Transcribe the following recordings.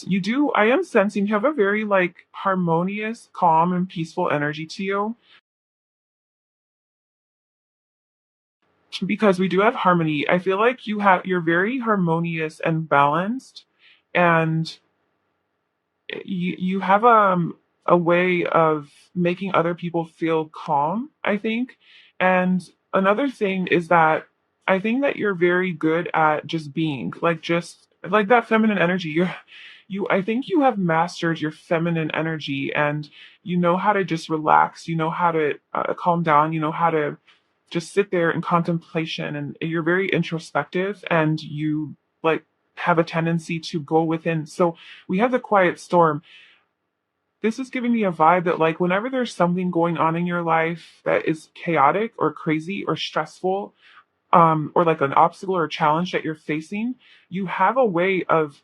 you do, I am sensing you have a very like harmonious, calm, and peaceful energy to you because we do have harmony. I feel like you're very harmonious and balanced, and you have a way of making other people feel calm, I think. And another thing is that I think that you're very good at just being like just like that feminine energy. You I think you have mastered your feminine energy, and you know how to just relax, you know how to calm down, you know how to just sit there in contemplation, and you're very introspective, and you like have a tendency to go within. So we have the quiet storm. This is giving me a vibe that like whenever there's something going on in your life that is chaotic or crazy or stressful, or like an obstacle or a challenge that you're facing, you have a way of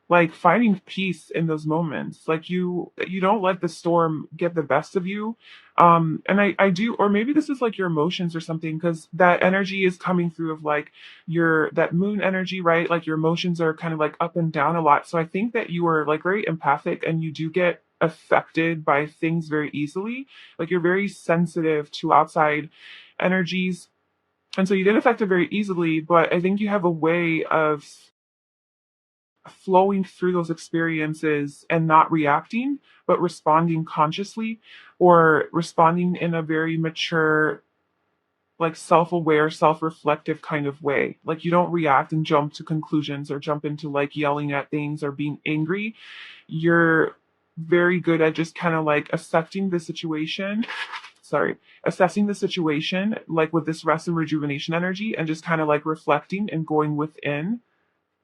like finding peace in those moments. Like you don't let the storm get the best of you. And I do, or maybe this is like your emotions or something, because that energy is coming through of like your that moon energy, right? Like your emotions are kind of like up and down a lot. So I think that you are like very empathic, and you do get affected by things very easily. Like you're very sensitive to outside energies. And so you get affected very easily, but I think you have a way of flowing through those experiences and not reacting, but responding consciously, or responding in a very mature, like self aware, self reflective kind of way. Like you don't react and jump to conclusions or jump into like yelling at things or being angry. You're very good at just kind of like accepting the situation. Sorry, assessing the situation, like with this rest and rejuvenation energy, and just kind of like reflecting and going within,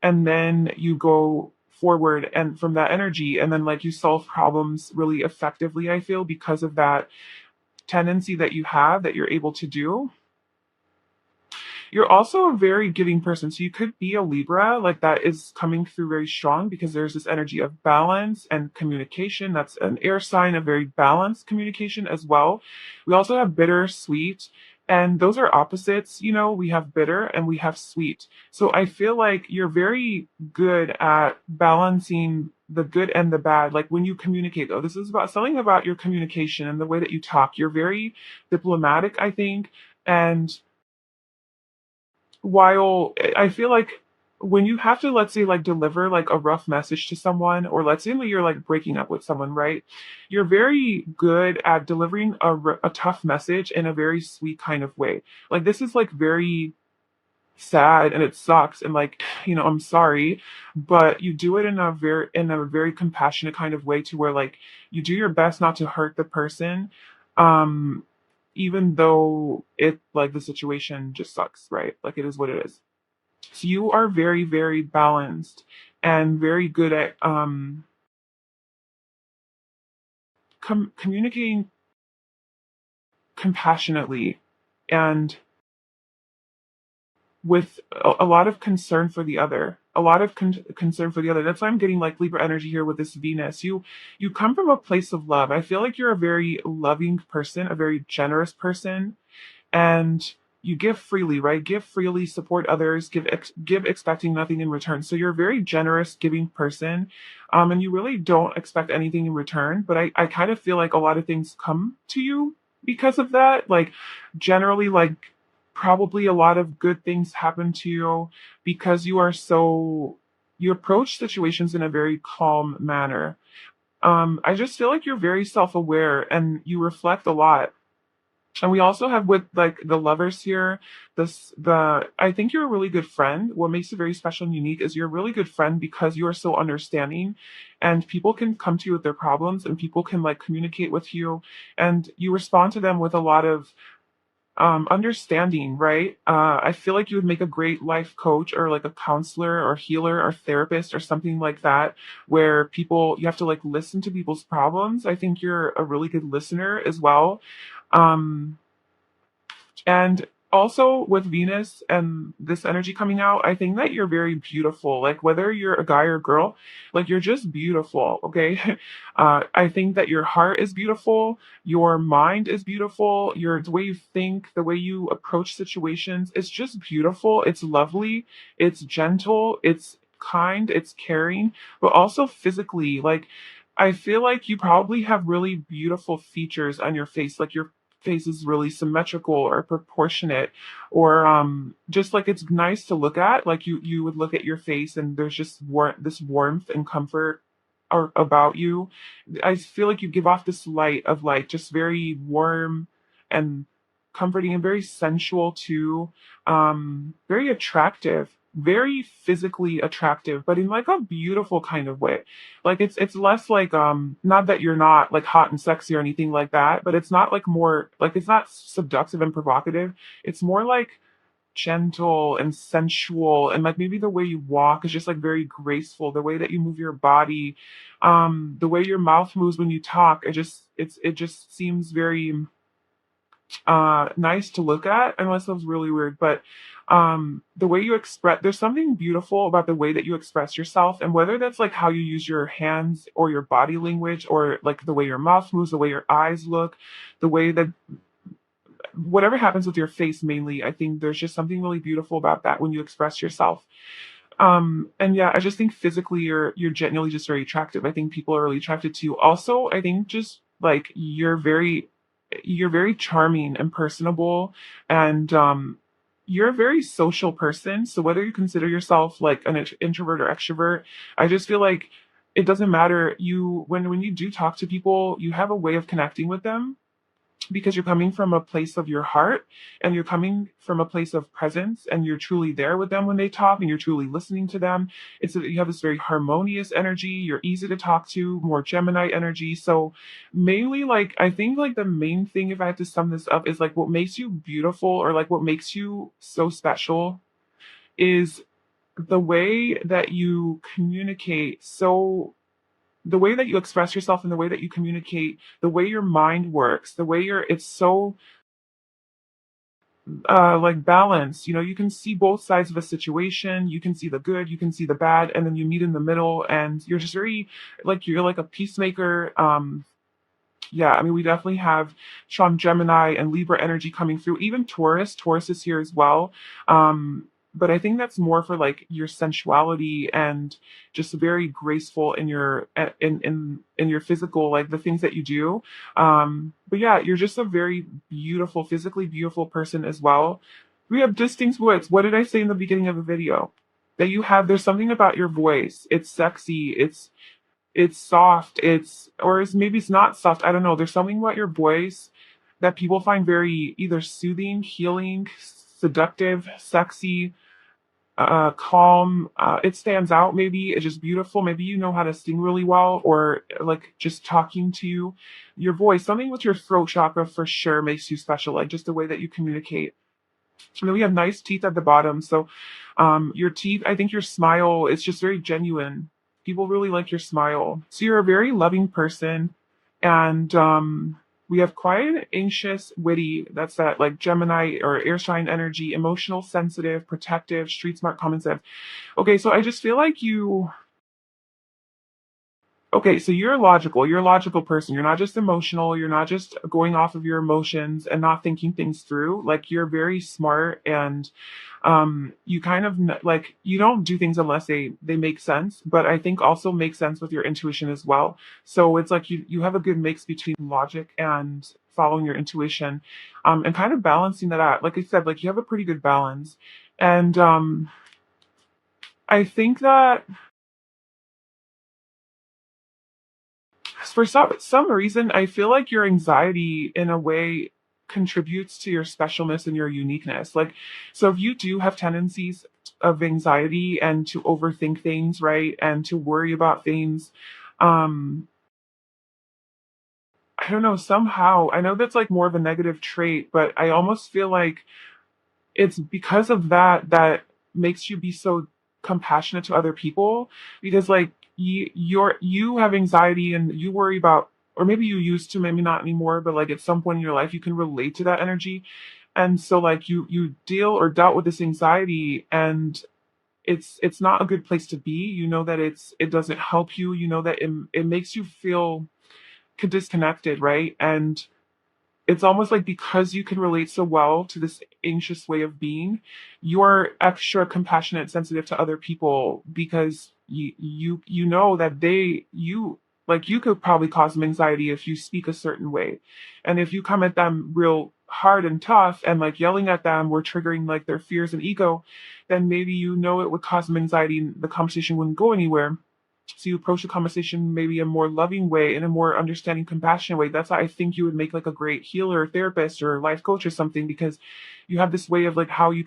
and then you go forward and from that energy, and then like you solve problems really effectively, I feel, because of that tendency that you have that you're able to do. You're also a very giving person, so you could be a Libra. Like that is coming through very strong because there's this energy of balance and communication. That's an air sign, a very balanced communication as well. We also have bitter, sweet, and those are opposites. You know, we have bitter and we have sweet. So I feel like you're very good at balancing the good and the bad. Like when you communicate, though, this is about something about your communication and the way that you talk. You're very diplomatic, I think, and while I feel like when you have to, let's say, like deliver like a rough message to someone, or let's say you're like breaking up with someone, right? You're very good at delivering a tough message in a very sweet kind of way. Like this is like very sad and it sucks, and like, you know, I'm sorry, but you do it in a very compassionate kind of way, to where like you do your best not to hurt the person. Um Even though it like the situation just sucks, right? Like it is what it is. So you are very, very balanced and very good at communicating compassionately, and with a lot of concern for the other, a lot of concern for the other. That's why I'm getting like Libra energy here with this Venus. You come from a place of love. I feel like you're a very loving person, a very generous person, and you give freely, right? Give freely, support others, give expecting nothing in return. So you're a very generous, giving person, and you really don't expect anything in return. But I kind of feel like a lot of things come to you because of that. Like generally, like probably a lot of good things happen to you because you approach situations in a very calm manner. I just feel like you're very self-aware and you reflect a lot. And we also have with like the lovers here, this the I think you're a really good friend. What makes you very special and unique is you're a really good friend because you are so understanding, and people can come to you with their problems, and people can like communicate with you, and you respond to them with a lot of understanding, right? I feel like you would make a great life coach, or like a counselor or healer or therapist or something like that, where people, you have to like listen to people's problems. I think you're a really good listener as well. Um, and also with Venus and this energy coming out, I think that you're very beautiful. Like whether you're a guy or a girl, like you're just beautiful, okay? I think that your heart is beautiful, your mind is beautiful, the way you think, the way you approach situations, it's just beautiful. It's lovely, it's gentle, it's kind, it's caring, but also physically. Like, I feel like you probably have really beautiful features on your face. Like your face is really symmetrical or proportionate, or just like it's nice to look at. Like you would look at your face and there's just this warmth and comfort about you. I feel like you give off this light of like just very warm and comforting and very sensual too. Very attractive, very physically attractive, but in like a beautiful kind of way. Like it's less like not that you're not like hot and sexy or anything like that, but it's not like more like it's not seductive and provocative. It's more like gentle and sensual, and like maybe the way you walk is just like very graceful, the way that you move your body, the way your mouth moves when you talk, it just seems very nice to look at. I know that sounds really weird, but the way you express, there's something beautiful about the way that you express yourself, and whether that's like how you use your hands or your body language, or like the way your mouth moves, the way your eyes look, the way that whatever happens with your face mainly, I think there's just something really beautiful about that when you express yourself. And yeah, I just think physically you're genuinely just very attractive. I think people are really attracted to you. Also, I think just like you're very charming and personable, and you're a very social person. So whether you consider yourself like an introvert or extrovert, I just feel like it doesn't matter. You when you do talk to people, you have a way of connecting with them because you're coming from a place of your heart, and you're coming from a place of presence, and you're truly there with them when they talk, and you're truly listening to them. You have this very harmonious energy. You're easy to talk to, more Gemini energy. So mainly, like, I think like the main thing, if I had to sum this up, is like what makes you beautiful, or like what makes you so special, is the way that you communicate. So the way that you express yourself and the way that you communicate, the way your mind works, the way it's so like balanced. You know, you can see both sides of a situation. You can see the good, you can see the bad, and then you meet in the middle, and you're just very like you're like a peacemaker. Yeah, I mean, we definitely have strong Gemini and Libra energy coming through. Even Taurus, Taurus is here as well. But I think that's more for like your sensuality and just very graceful in your in your physical, like the things that you do. But yeah, you're just a very beautiful, physically beautiful person as well. We have distinct voice. What did I say in the beginning of the video? That you have, there's something about your voice. It's sexy. It's soft, maybe it's not soft, I don't know. There's something about your voice that people find very either soothing, healing, seductive, sexy, calm. It stands out. Maybe it's just beautiful. Maybe you know how to sing really well, or like just talking to you, your voice, something with your throat chakra for sure makes you special, like just the way that you communicate. And then we have nice teeth at the bottom. So your teeth, I think your smile is just very genuine. People really like your smile. So you're a very loving person. And we have quiet, anxious, witty. That's that like Gemini or air sign energy, emotional, sensitive, protective, street smart, common sense. Okay, so I just feel like okay, so you're a logical person. You're not just emotional. You're not just going off of your emotions and not thinking things through. Like you're very smart, and you kind of like you don't do things unless they make sense, but I think also make sense with your intuition as well. So it's like you have a good mix between logic and following your intuition, and kind of balancing that out. Like I said, like you have a pretty good balance. And I think that for some reason, I feel like your anxiety in a way contributes to your specialness and your uniqueness. Like, so if you do have tendencies of anxiety and to overthink things, right, and to worry about things, um, I don't know, somehow, I know that's like more of a negative trait, but I almost feel like it's because of that that makes you be so compassionate to other people, because like you have anxiety and you worry about, or maybe you used to, maybe not anymore, but like at some point in your life you can relate to that energy, and so like you deal or dealt with this anxiety, and it's not a good place to be. You know that it doesn't help you. You know that it makes you feel disconnected, right? And it's almost like because you can relate so well to this anxious way of being, you're extra compassionate, sensitive to other people because you know that you like you could probably cause them anxiety if you speak a certain way. And if you come at them real hard and tough and like yelling at them or triggering like their fears and ego, then maybe you know it would cause them anxiety and the conversation wouldn't go anywhere. So you approach the conversation maybe a more loving way, in a more understanding, compassionate way. That's why I think you would make like a great healer, therapist, or life coach or something, because you have this way of like how you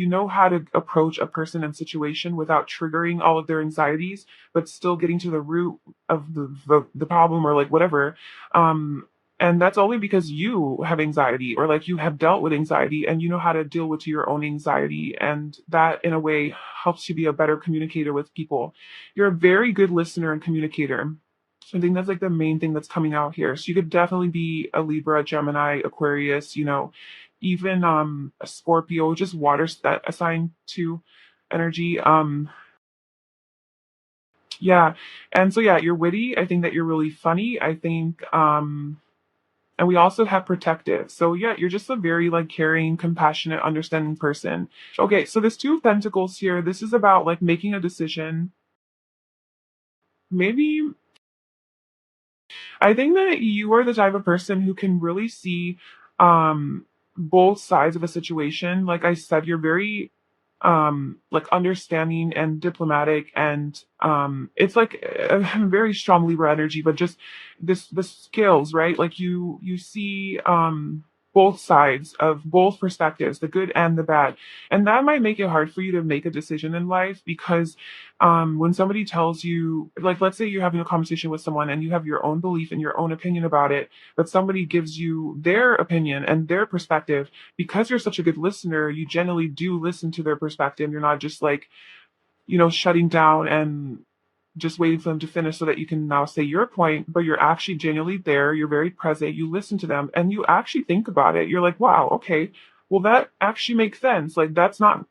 know how to approach a person and situation without triggering all of their anxieties, but still getting to the root of the problem or like whatever. Um, and that's only because you have anxiety or like you have dealt with anxiety and you know how to deal with your own anxiety. And that in a way helps you be a better communicator with people. You're a very good listener and communicator. So I think that's like the main thing that's coming out here. So you could definitely be a Libra, Gemini, Aquarius, even a Scorpio, just water that assigned to energy. Yeah. And so yeah, you're witty. I think that you're really funny. I think and we also have protective. So yeah, you're just a very like caring, compassionate, understanding person. Okay, so this two of pentacles here, this is about like making a decision. Maybe I think that you are the type of person who can really see both sides of a situation. Like I said, you're very like understanding and diplomatic, and it's like a very strong Libra energy, but just the skills, right? Like you see both sides of both perspectives, the good and the bad. And that might make it hard for you to make a decision in life because when somebody tells you, like, let's say you're having a conversation with someone and you have your own belief and your own opinion about it, but somebody gives you their opinion and their perspective, because you're such a good listener, you generally do listen to their perspective. You're not just like, shutting down and just waiting for them to finish so that you can now say your point, but you're actually genuinely there. You're very present. You listen to them and you actually think about it. You're like, wow, okay. Well, that actually makes sense. Like that's not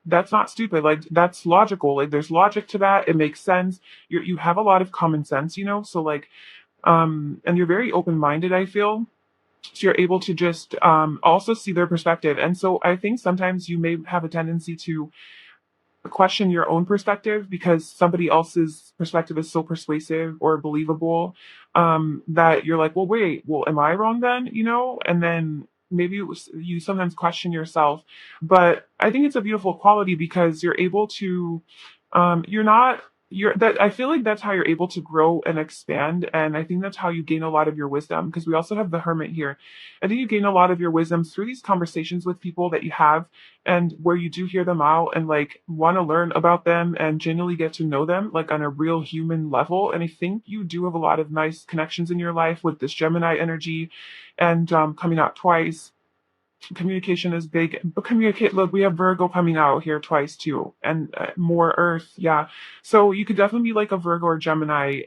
stupid. Like that's logical. Like there's logic to that. It makes sense. You have a lot of common sense, so like and you're very open-minded, I feel. So you're able to just also see their perspective. And so I think sometimes you may have a tendency to question your own perspective because somebody else's perspective is so persuasive or believable, that you're like, well, wait, well, am I wrong then? And then maybe you sometimes question yourself. But I think it's a beautiful quality because you're able to, you're not, you're that I feel like that's how you're able to grow and expand. And I think that's how you gain a lot of your wisdom, because we also have the hermit here. I think you gain a lot of your wisdom through these conversations with people that you have, and where you do hear them out and like want to learn about them and genuinely get to know them like on a real human level. And I think you do have a lot of nice connections in your life with this Gemini energy, and coming out twice. Communication is big, but communicate. Look, we have Virgo coming out here twice too, and more Earth. Yeah, so you could definitely be like a Virgo or Gemini,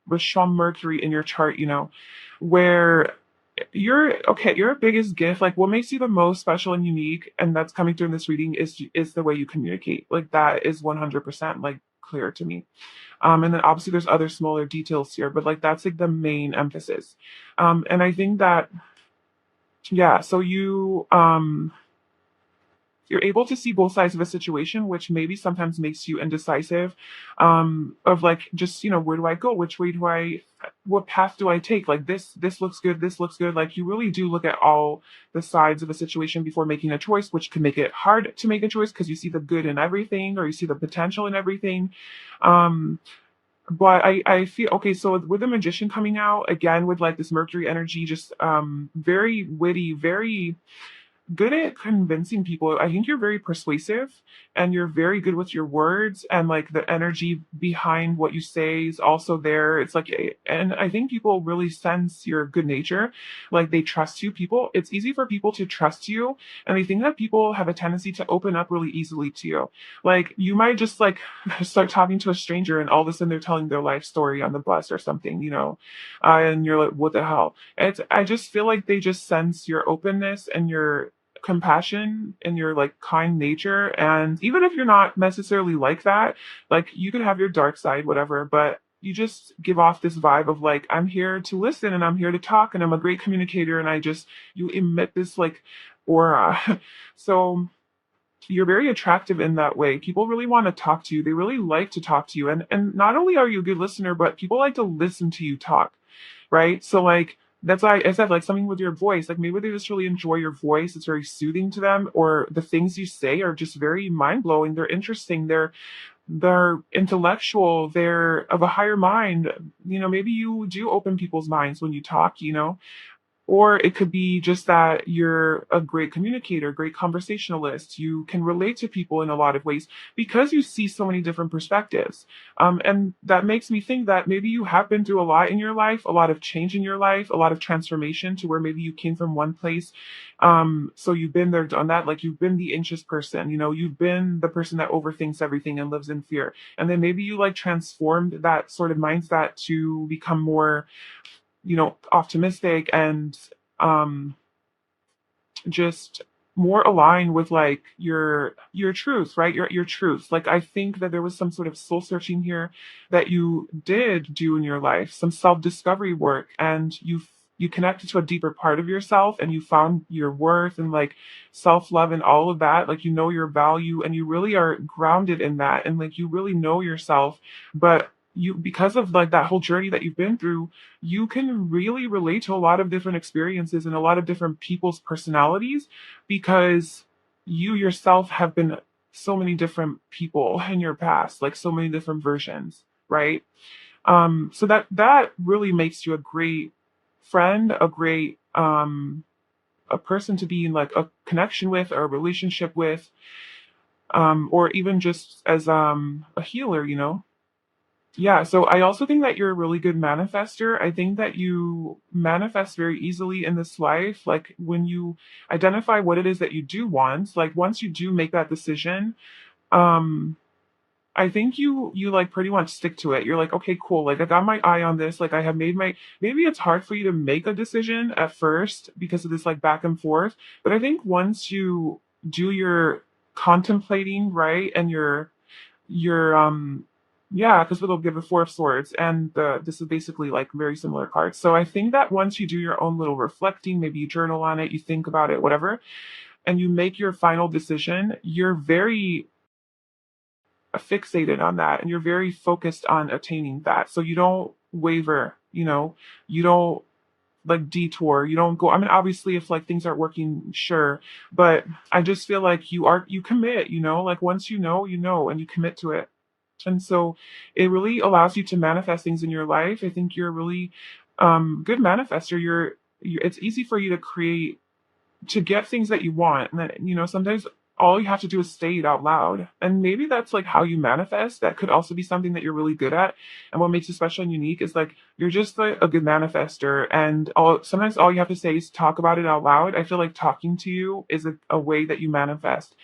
with strong Mercury in your chart. Where your biggest gift, like what makes you the most special and unique, and that's coming through in this reading, is the way you communicate. Like that is 100% like clear to me. And then obviously there's other smaller details here, but like that's like the main emphasis. And I think that, yeah, so you're able to see both sides of a situation, which maybe sometimes makes you indecisive, of like, just, where do I go? Which way do what path do I take? Like this looks good. This looks good. Like you really do look at all the sides of a situation before making a choice, which can make it hard to make a choice because you see the good in everything or you see the potential in everything. Um, but I feel okay. So with the magician coming out again with like this Mercury energy, just very witty, very good at convincing people. I think you're very persuasive and you're very good with your words, and like the energy behind what you say is also there. It's like, and I think people really sense your good nature. Like they trust you. It's easy for people to trust you. And I think that people have a tendency to open up really easily to you. Like you might just like start talking to a stranger and all of a sudden they're telling their life story on the bus or something, and you're like, what the hell? I just feel like they just sense your openness and your compassion and your like kind nature. And even if you're not necessarily like that, like you could have your dark side, whatever, but you just give off this vibe of like, I'm here to listen and I'm here to talk and I'm a great communicator, and you emit this like aura. So you're very attractive in that way. People really want to talk to you. They really like to talk to you. And not only are you a good listener, but people like to listen to you talk, right? So like that's why I said like something with your voice. Like maybe they just really enjoy your voice. It's very soothing to them, or the things you say are just very mind blowing. They're interesting. They're intellectual. They're of a higher mind. Maybe you do open people's minds when you talk. Or it could be just that you're a great communicator, great conversationalist. You can relate to people in a lot of ways because you see so many different perspectives. And that makes me think that maybe you have been through a lot in your life, a lot of change in your life, a lot of transformation to where maybe you came from one place. So you've been there, done that. Like you've been the anxious person, you've been the person that overthinks everything and lives in fear. And then maybe you like transformed that sort of mindset to become more optimistic and um just more aligned with like your truth, right? Your truth. Like I think that there was some sort of soul searching here that you did do in your life, some self-discovery work, and you connected to a deeper part of yourself and you found your worth and like self-love and all of that. Like your value and you really are grounded in that, and like you really know yourself. But you, because of like that whole journey that you've been through, you can really relate to a lot of different experiences and a lot of different people's personalities, because you yourself have been so many different people in your past, like so many different versions, right? So that really makes you a great friend, a great a person to be in like a connection with or a relationship with, or even just as a healer. Yeah, so I also think that you're a really good manifester. I think that you manifest very easily in this life. Like when you identify what it is that you do want, like once you do make that decision, um, I think you like pretty much stick to it. You're like, okay, cool. Like I got my eye on this. Like I have made my, maybe it's hard for you to make a decision at first because of this like back and forth. But I think once you do your contemplating, right, and your yeah, because it'll give a four of swords, and this is basically like very similar cards. So I think that once you do your own little reflecting, maybe you journal on it, you think about it, whatever, and you make your final decision, you're very fixated on that and you're very focused on attaining that. So you don't waver, you don't like detour, you don't go. I mean, obviously if like things aren't working, sure, but I just feel like you commit, like once and you commit to it. And so it really allows you to manifest things in your life. I think you're a really good manifester. It's easy for you to create, to get things that you want. And that, sometimes all you have to do is say it out loud. And maybe that's like how you manifest. That could also be something that you're really good at. And what makes you special and unique is like you're just like a good manifester. And sometimes all you have to say is talk about it out loud. I feel like talking to you is a way that you manifest.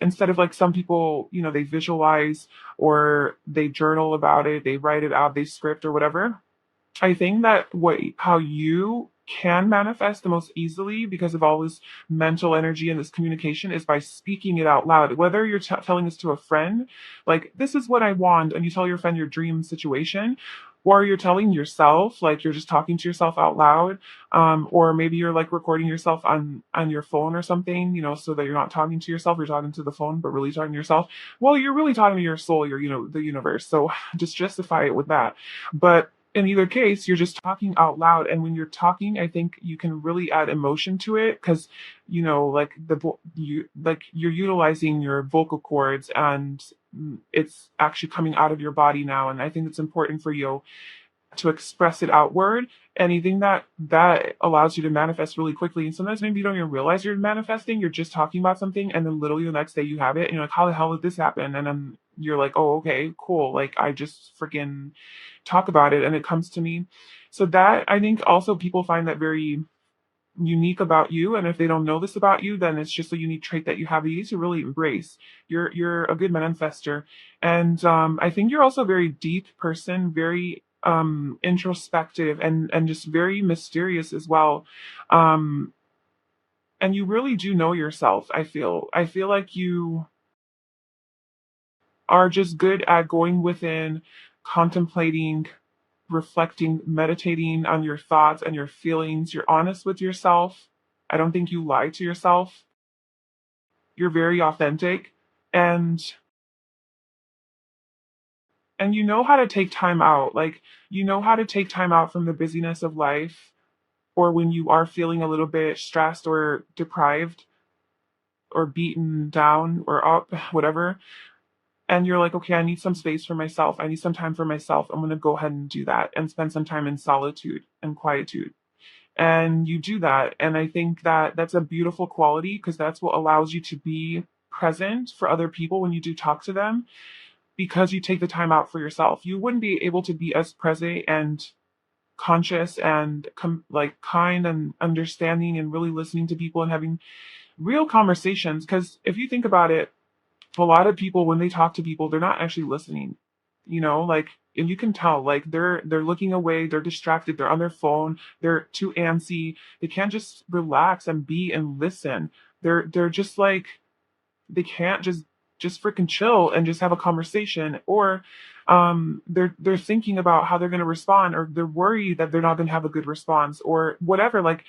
Instead of like some people, they visualize or they journal about it, they write it out, they script or whatever. I think that how you can manifest the most easily because of all this mental energy and this communication is by speaking it out loud. Whether you're telling this to a friend, like this is what I want, and you tell your friend your dream situation, or you're telling yourself, like you're just talking to yourself out loud, or maybe you're like recording yourself on your phone or something, so that you're not talking to yourself, you're talking to the phone, but really talking to yourself. Well, you're really talking to your soul, the universe. So just justify it with that. But in either case, you're just talking out loud. And when you're talking, I think you can really add emotion to it because, like you're utilizing your vocal cords and it's actually coming out of your body now. And I think it's important for you to express it outward. Anything that allows you to manifest really quickly. And sometimes maybe you don't even realize you're manifesting. You're just talking about something, and then literally the next day you have it, and you're like, "How the hell did this happen?" And then you're like, "Oh, okay, cool. Like I just freaking talk about it, and it comes to me." So that I think also people find that very unique about you, and if they don't know this about you, then it's just a unique trait that you have that you need to really embrace. You're a good manifester, and I think you're also a very deep person, very introspective and just very mysterious as well. um and you really do know yourself. I feel like you are just good at going within, contemplating, reflecting, meditating on your thoughts and your feelings. You're honest with yourself. I don't think you lie to yourself. You're very authentic, and you know how to take time out. Like, you know how to take time out from the busyness of life, or when you are feeling a little bit stressed or deprived or beaten down or up, whatever. And you're like, okay, I need some space for myself. I need some time for myself. I'm going to go ahead and do that and spend some time in solitude and quietude. And you do that. And I think that that's a beautiful quality, because that's what allows you to be present for other people when you do talk to them, because you take the time out for yourself. You wouldn't be able to be as present and conscious and like kind and understanding and really listening to people and having real conversations. Because if you think about it, a lot of people, when they talk to people, they're not actually listening. Like, and you can tell, like, they're looking away, they're distracted, they're on their phone, they're too antsy, they can't just relax and be and listen. They're just like, they can't just freaking chill and just have a conversation. Or they're thinking about how they're going to respond, or they're worried that they're not going to have a good response or whatever. Like,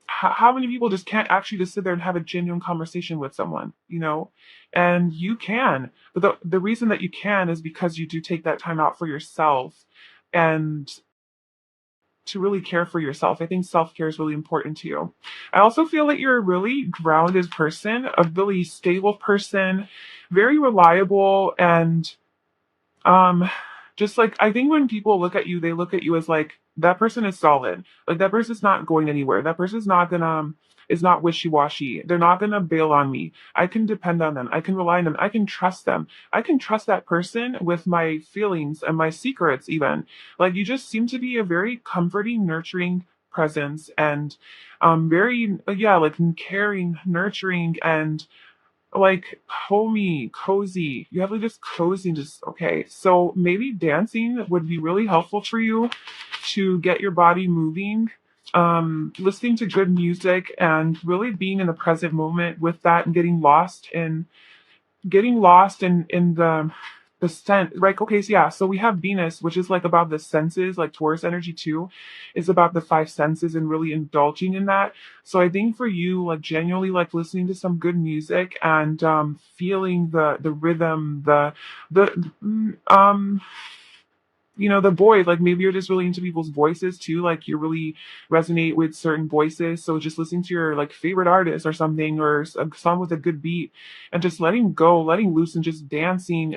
how many people just can't actually just sit there and have a genuine conversation with someone? And you can, but the reason that you can is because you do take that time out for yourself, and to really care for yourself. I think self-care is really important to you. I also feel that you're a really grounded person, a really stable person, very reliable, and um, just like, I think when people look at you, they look at you as like, that person is solid. Like, that person's not going anywhere. That person's not gonna is not wishy-washy. They're not gonna bail on me. I can depend on them. I can rely on them. I can trust them. I can trust that person with my feelings and my secrets even. Like, you just seem to be a very comforting, nurturing presence, and very, yeah, like caring, nurturing, and like homey, cozy. You have like this cozy, just okay. So maybe dancing would be really helpful for you to get your body moving. Listening to good music and really being in the present moment with that, and getting lost in the sense, right? Okay, so yeah, so we have Venus, which is like about the senses, like Taurus energy too, is about the five senses and really indulging in that. So I think for you, like genuinely like listening to some good music and feeling the rhythm, the the voice, like maybe you're just really into people's voices too, like you really resonate with certain voices. So just listening to your like favorite artist or something, or a song with a good beat, and just letting go, letting loose, and just dancing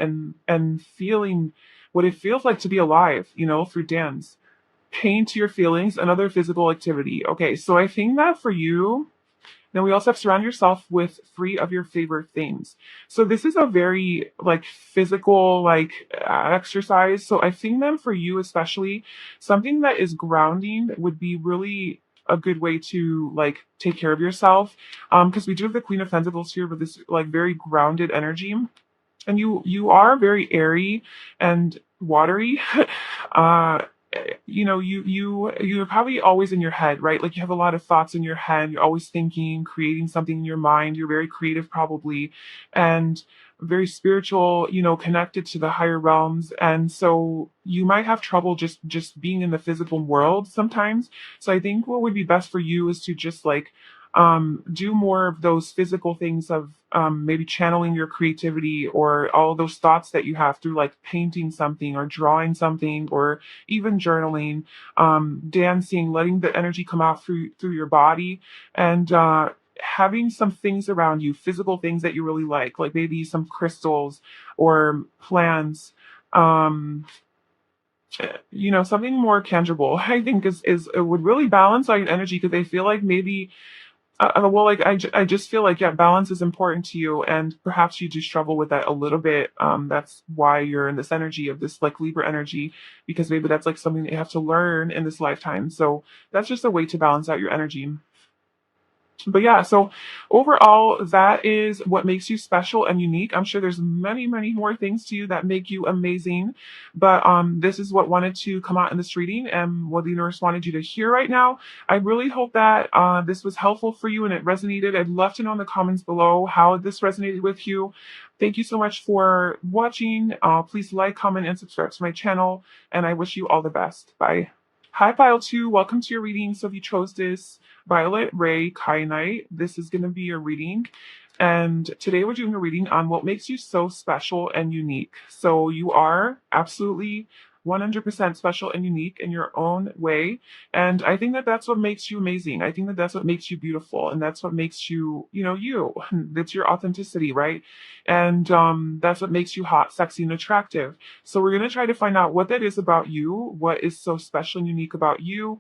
and feeling what it feels like to be alive, through dance. Paint your feelings, another physical activity. Okay, so I think that for you, then we also have surround yourself with three of your favorite things. So this is a very like physical like exercise. So I think that for you especially, something that is grounding would be really a good way to like take care of yourself. Because we do have the Queen of Pentacles here with this like very grounded energy, and you are very airy and watery. uh you're probably always in your head, right? Like, you have a lot of thoughts in your head, you're always thinking, creating something in your mind, you're very creative probably, and very spiritual, connected to the higher realms. And so you might have trouble just being in the physical world sometimes. So I think what would be best for you is to just like do more of those physical things of maybe channeling your creativity or all those thoughts that you have through like painting something or drawing something, or even journaling, dancing, letting the energy come out through your body, and having some things around you, physical things that you really like maybe some crystals or plants. Um, Something more tangible. I think is it would really balance out your energy, because I feel like maybe well, like I just feel like, yeah, balance is important to you, and perhaps you do struggle with that a little bit. That's why you're in this energy of this like Libra energy, because maybe that's like something that you have to learn in this lifetime. So that's just a way to balance out your energy. But yeah, so overall, that is what makes you special and unique. I'm sure there's many, many more things to you that make you amazing. But this is what wanted to come out in this reading and what the universe wanted you to hear right now. I really hope that this was helpful for you and it resonated. I'd love to know in the comments below how this resonated with you. Thank you so much for watching. Please like, comment, and subscribe to my channel. And I wish you all the best. Bye. Hi, Pile 2. Welcome to your reading. So if you chose this Violet Ray Kyanite, this is going to be your reading. And today we're doing a reading on what makes you so special and unique. So you are absolutely 100% special and unique in your own way. And I think that that's what makes you amazing. I think that that's what makes you beautiful. And that's what makes you, you. That's your authenticity, right? And that's what makes you hot, sexy, and attractive. So we're going to try to find out what that is about you, what is so special and unique about you.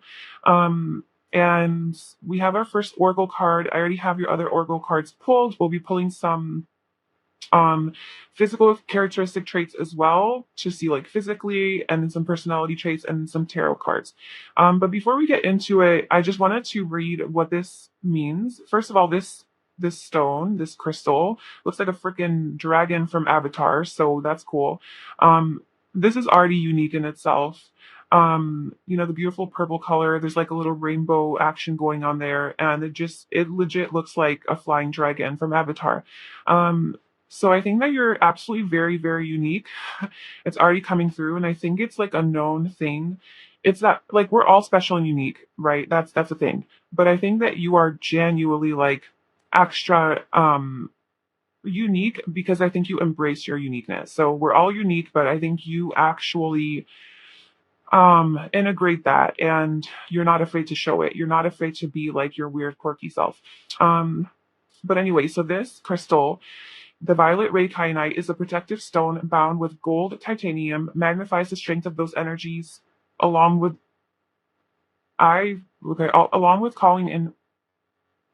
And we have our first oracle card. I already have your other oracle cards pulled. We'll be pulling some physical characteristic traits as well to see like physically, and then some personality traits and some tarot cards. But before we get into it, I just wanted to read what this means. First of all, this stone, this crystal, looks like a freaking dragon from Avatar, so that's cool. This is already unique in itself. The beautiful purple color, there's like a little rainbow action going on there, and it legit looks like a flying dragon from Avatar. So I think that you're absolutely very, very unique. It's already coming through, and I think it's like a known thing. It's that like we're all special and unique, right? That's the thing. But I think that you are genuinely like extra unique because I think you embrace your uniqueness. So we're all unique, but I think you actually integrate that, and you're not afraid to show it. You're not afraid to be like your weird quirky self. But anyway, so this crystal, the violet ray kyanite, is a protective stone bound with gold titanium, magnifies the strength of those energies along with along with calling in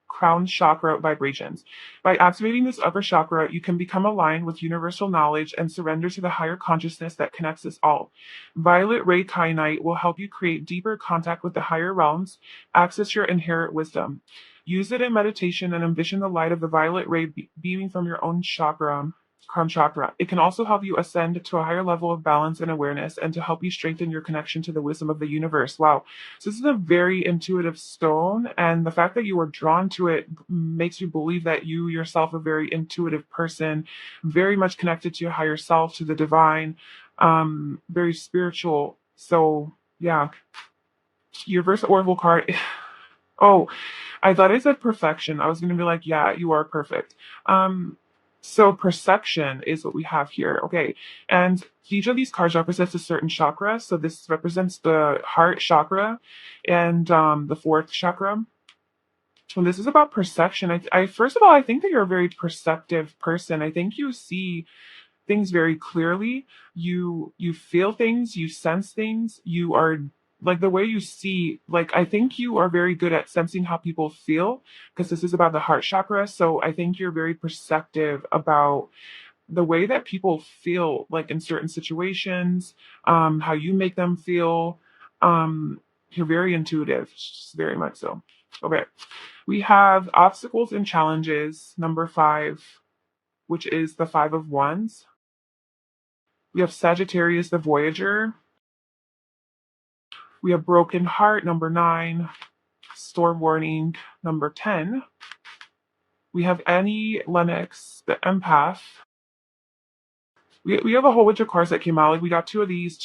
crown chakra vibrations. By activating this upper chakra, you can become aligned with universal knowledge and surrender to the higher consciousness that connects us all. Violet ray kyanite will help you create deeper contact with the higher realms, access your inherent wisdom. Use it in meditation and envision the light of the violet ray beaming from your own chakra, crown chakra. It can also help you ascend to a higher level of balance and awareness, and to help you strengthen your connection to the wisdom of the universe. Wow. So this is a very intuitive stone, and the fact that you were drawn to it makes you believe that you yourself are a very intuitive person, very much connected to your higher self, to the divine, very spiritual. So yeah, your verse oracle card. Oh, I thought it said perfection. I was gonna be like, yeah, you are perfect. So perception is what we have here. Okay. And each of these cards represents a certain chakra. So this represents the heart chakra and the fourth chakra. So this is about perception. I first of all, I think that you're a very perceptive person. I think you see things very clearly. You feel things, you sense things, you are like the way you see, like I think you are very good at sensing how people feel, because this is about the heart chakra. So I think you're very perceptive about the way that people feel like in certain situations, how you make them feel. You're very intuitive, very much so. Okay. We have obstacles and challenges, number 5, which is the 5 of Wands. We have Sagittarius, the Voyager. We have Broken Heart, number 9. Storm Warning, number 10. We have Annie Lennox, the Empath. We have a whole bunch of cards that came out. Like we got two of these.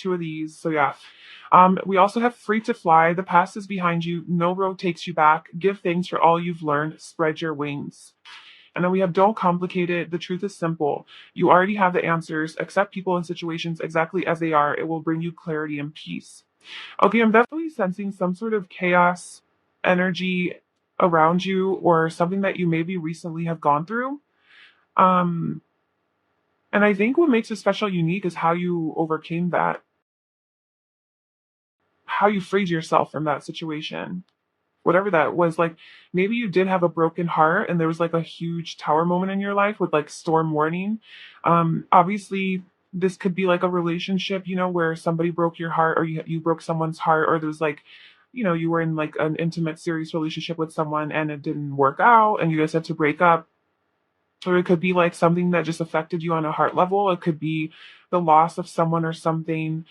So yeah. We also have Free to Fly. The past is behind you. No road takes you back. Give thanks for all you've learned. Spread your wings. And then we have Don't Complicate It. The truth is simple. You already have the answers. Accept people and situations exactly as they are. It will bring you clarity and peace. Okay, I'm definitely sensing some sort of chaos energy around you, or something that you maybe recently have gone through. And I think what makes it special, unique, is how you overcame that, how you freed yourself from that situation, whatever that was. Like maybe you did have a broken heart and there was like a huge tower moment in your life with like storm warning. Obviously this could be like a relationship, where somebody broke your heart, or you broke someone's heart, or there's like you were in like an intimate, serious relationship with someone and it didn't work out and you guys had to break up. Or it could be like something that just affected you on a heart level. It could be the loss of someone or something,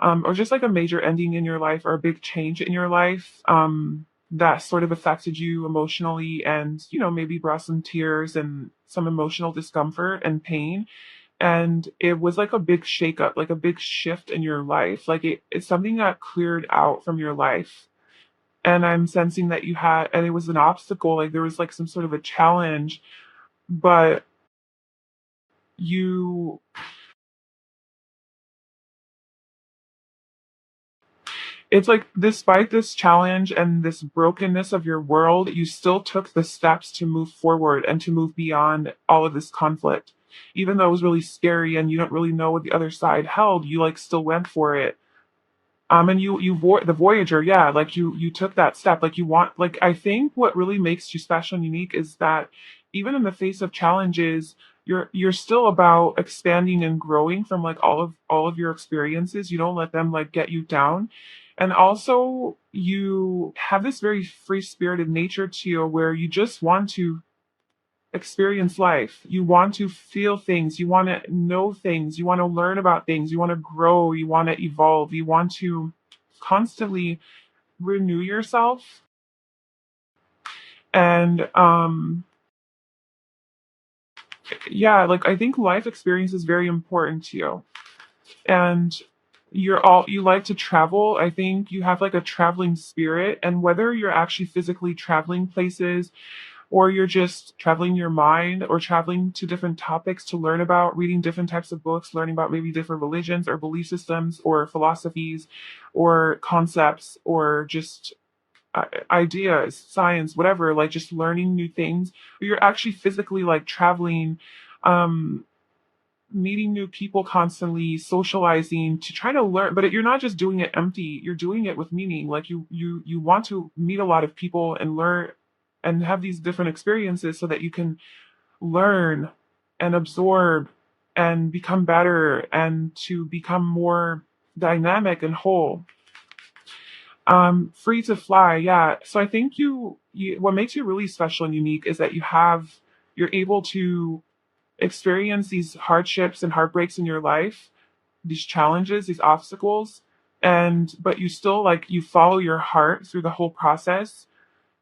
or just like a major ending in your life or a big change in your life, that sort of affected you emotionally and, maybe brought some tears and some emotional discomfort and pain. And it was like a big shakeup, like a big shift in your life. Like it's something that cleared out from your life. And I'm sensing that you had, and it was an obstacle, like there was like some sort of a challenge, but you it's like despite this challenge and this brokenness of your world, you still took the steps to move forward and to move beyond all of this conflict. Even though it was really scary and you don't really know what the other side held, you like still went for it. And the Voyager, yeah, like you took that step. Like you want, like I think what really makes you special and unique is that even in the face of challenges, you're still about expanding and growing from like all of your experiences. You don't let them like get you down. And also you have this very free spirited nature to you where you just want to experience life. You want to feel things. You want to know things. You want to learn about things. You want to grow. You want to evolve. You want to constantly renew yourself. And yeah, like I think life experience is very important to you. And you like to travel. I think you have like a traveling spirit. And whether you're actually physically traveling places or you're just traveling your mind or traveling to different topics to learn about, reading different types of books, learning about maybe different religions or belief systems or philosophies or concepts or just ideas, science, whatever, like just learning new things. Or you're actually physically like traveling, um, meeting new people constantly, socializing to try to learn. But you're not just doing it empty. You're doing it with meaning. Like you want to meet a lot of people and learn and have these different experiences so that you can learn and absorb and become better and to become more dynamic and whole. Free to fly, yeah. So I think you what makes you really special and unique is that you're able to experience these hardships and heartbreaks in your life, these challenges, these obstacles, and but you still like you follow your heart through the whole process.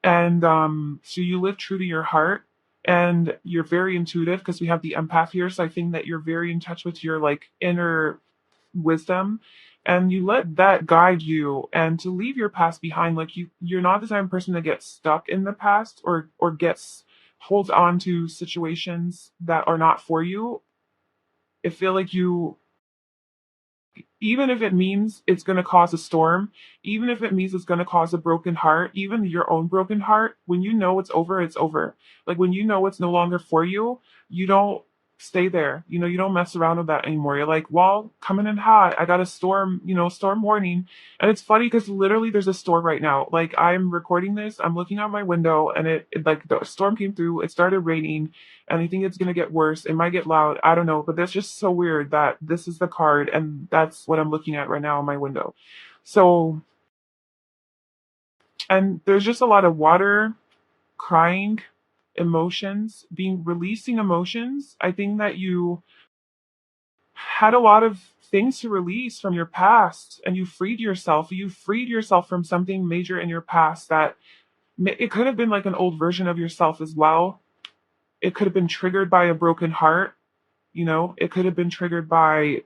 And so you live true to your heart and you're very intuitive because we have the empath here. So I think that you're very in touch with your like inner wisdom and you let that guide you and to leave your past behind. Like you're not the type of person that gets stuck in the past or gets holds on to situations that are not for you. I feel like you, even if it means it's going to cause a storm, even if it means it's going to cause a broken heart, even your own broken heart, when you know it's over, it's over. Like when you know it's no longer for you, you don't stay there. You don't mess around with that anymore. You're like, well, coming in hot. I got a storm, storm warning. And it's funny because literally there's a storm right now. Like I'm recording this, I'm looking out my window and it like the storm came through, it started raining and I think it's gonna get worse. It might get loud. I don't know, but that's just so weird that this is the card, and that's what I'm looking at right now on my window. So, and there's just a lot of water, crying, emotions, releasing emotions. I think that you had a lot of things to release from your past, and you freed yourself. You freed yourself from something major in your past that it could have been like an old version of yourself as well. It could have been triggered by a broken heart. It could have been triggered by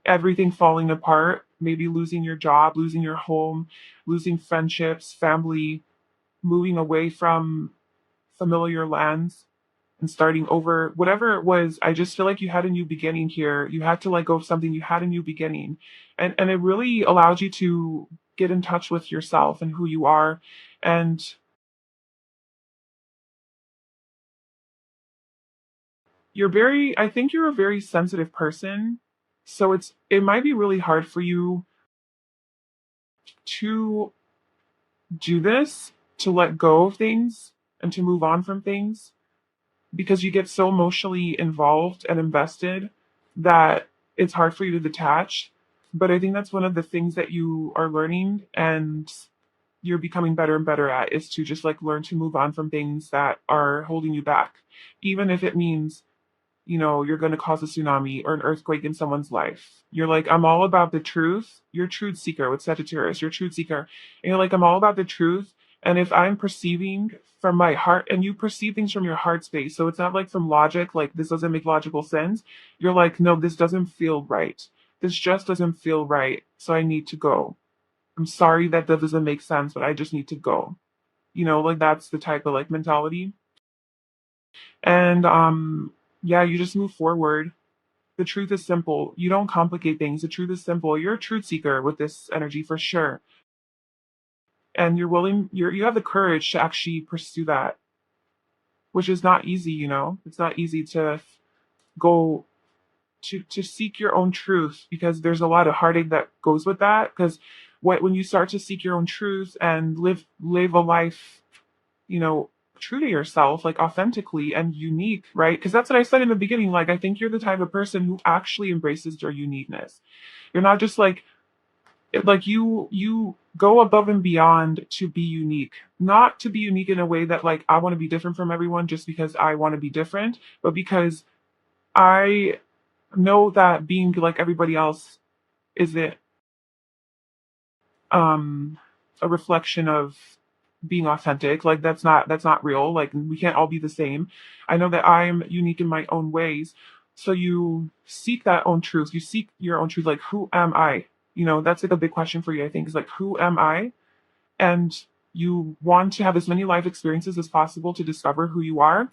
everything falling apart, maybe losing your job, losing your home, losing friendships, family, moving away from familiar lands and starting over. Whatever it was, I just feel like you had a new beginning here. You had to let go of something, you had a new beginning. And it really allowed you to get in touch with yourself and who you are. And I think you're a very sensitive person. So it might be really hard for you to do this, to let go of things and to move on from things because you get so emotionally involved and invested that it's hard for you to detach. But I think that's one of the things that you are learning and you're becoming better and better at, is to just like learn to move on from things that are holding you back. Even if it means, you're going to cause a tsunami or an earthquake in someone's life. You're like, I'm all about the truth. You're a truth seeker with Sagittarius. You're a truth seeker. And you're like, I'm all about the truth. And if I'm perceiving from my heart, and you perceive things from your heart space, so it's not like from logic, like this doesn't make logical sense. You're like, no, this doesn't feel right. This just doesn't feel right. So I need to go. I'm sorry that doesn't make sense, but I just need to go. Like that's the type of like mentality. And yeah, you just move forward. The truth is simple. You don't complicate things. The truth is simple. You're a truth seeker with this energy for sure. And you have the courage to actually pursue that, which is not easy. It's not easy to go to seek your own truth, because there's a lot of heartache that goes with that. Because when you start to seek your own truth and live a life, you know, true to yourself, like authentically and unique, right? Because that's what I said in the beginning. Like, I think you're the type of person who actually embraces your uniqueness. You're not just like you go above and beyond to be unique, not to be unique in a way that like I want to be different from everyone just because I want to be different, but because I know that being like everybody else isn't um a reflection of being authentic. Like that's not real. Like we can't all be the same. I know that I'm unique in my own ways. So you seek that own truth. You seek your own truth. Like, who am I? That's like a big question for you, I think, is like, who am I? And you want to have as many life experiences as possible to discover who you are.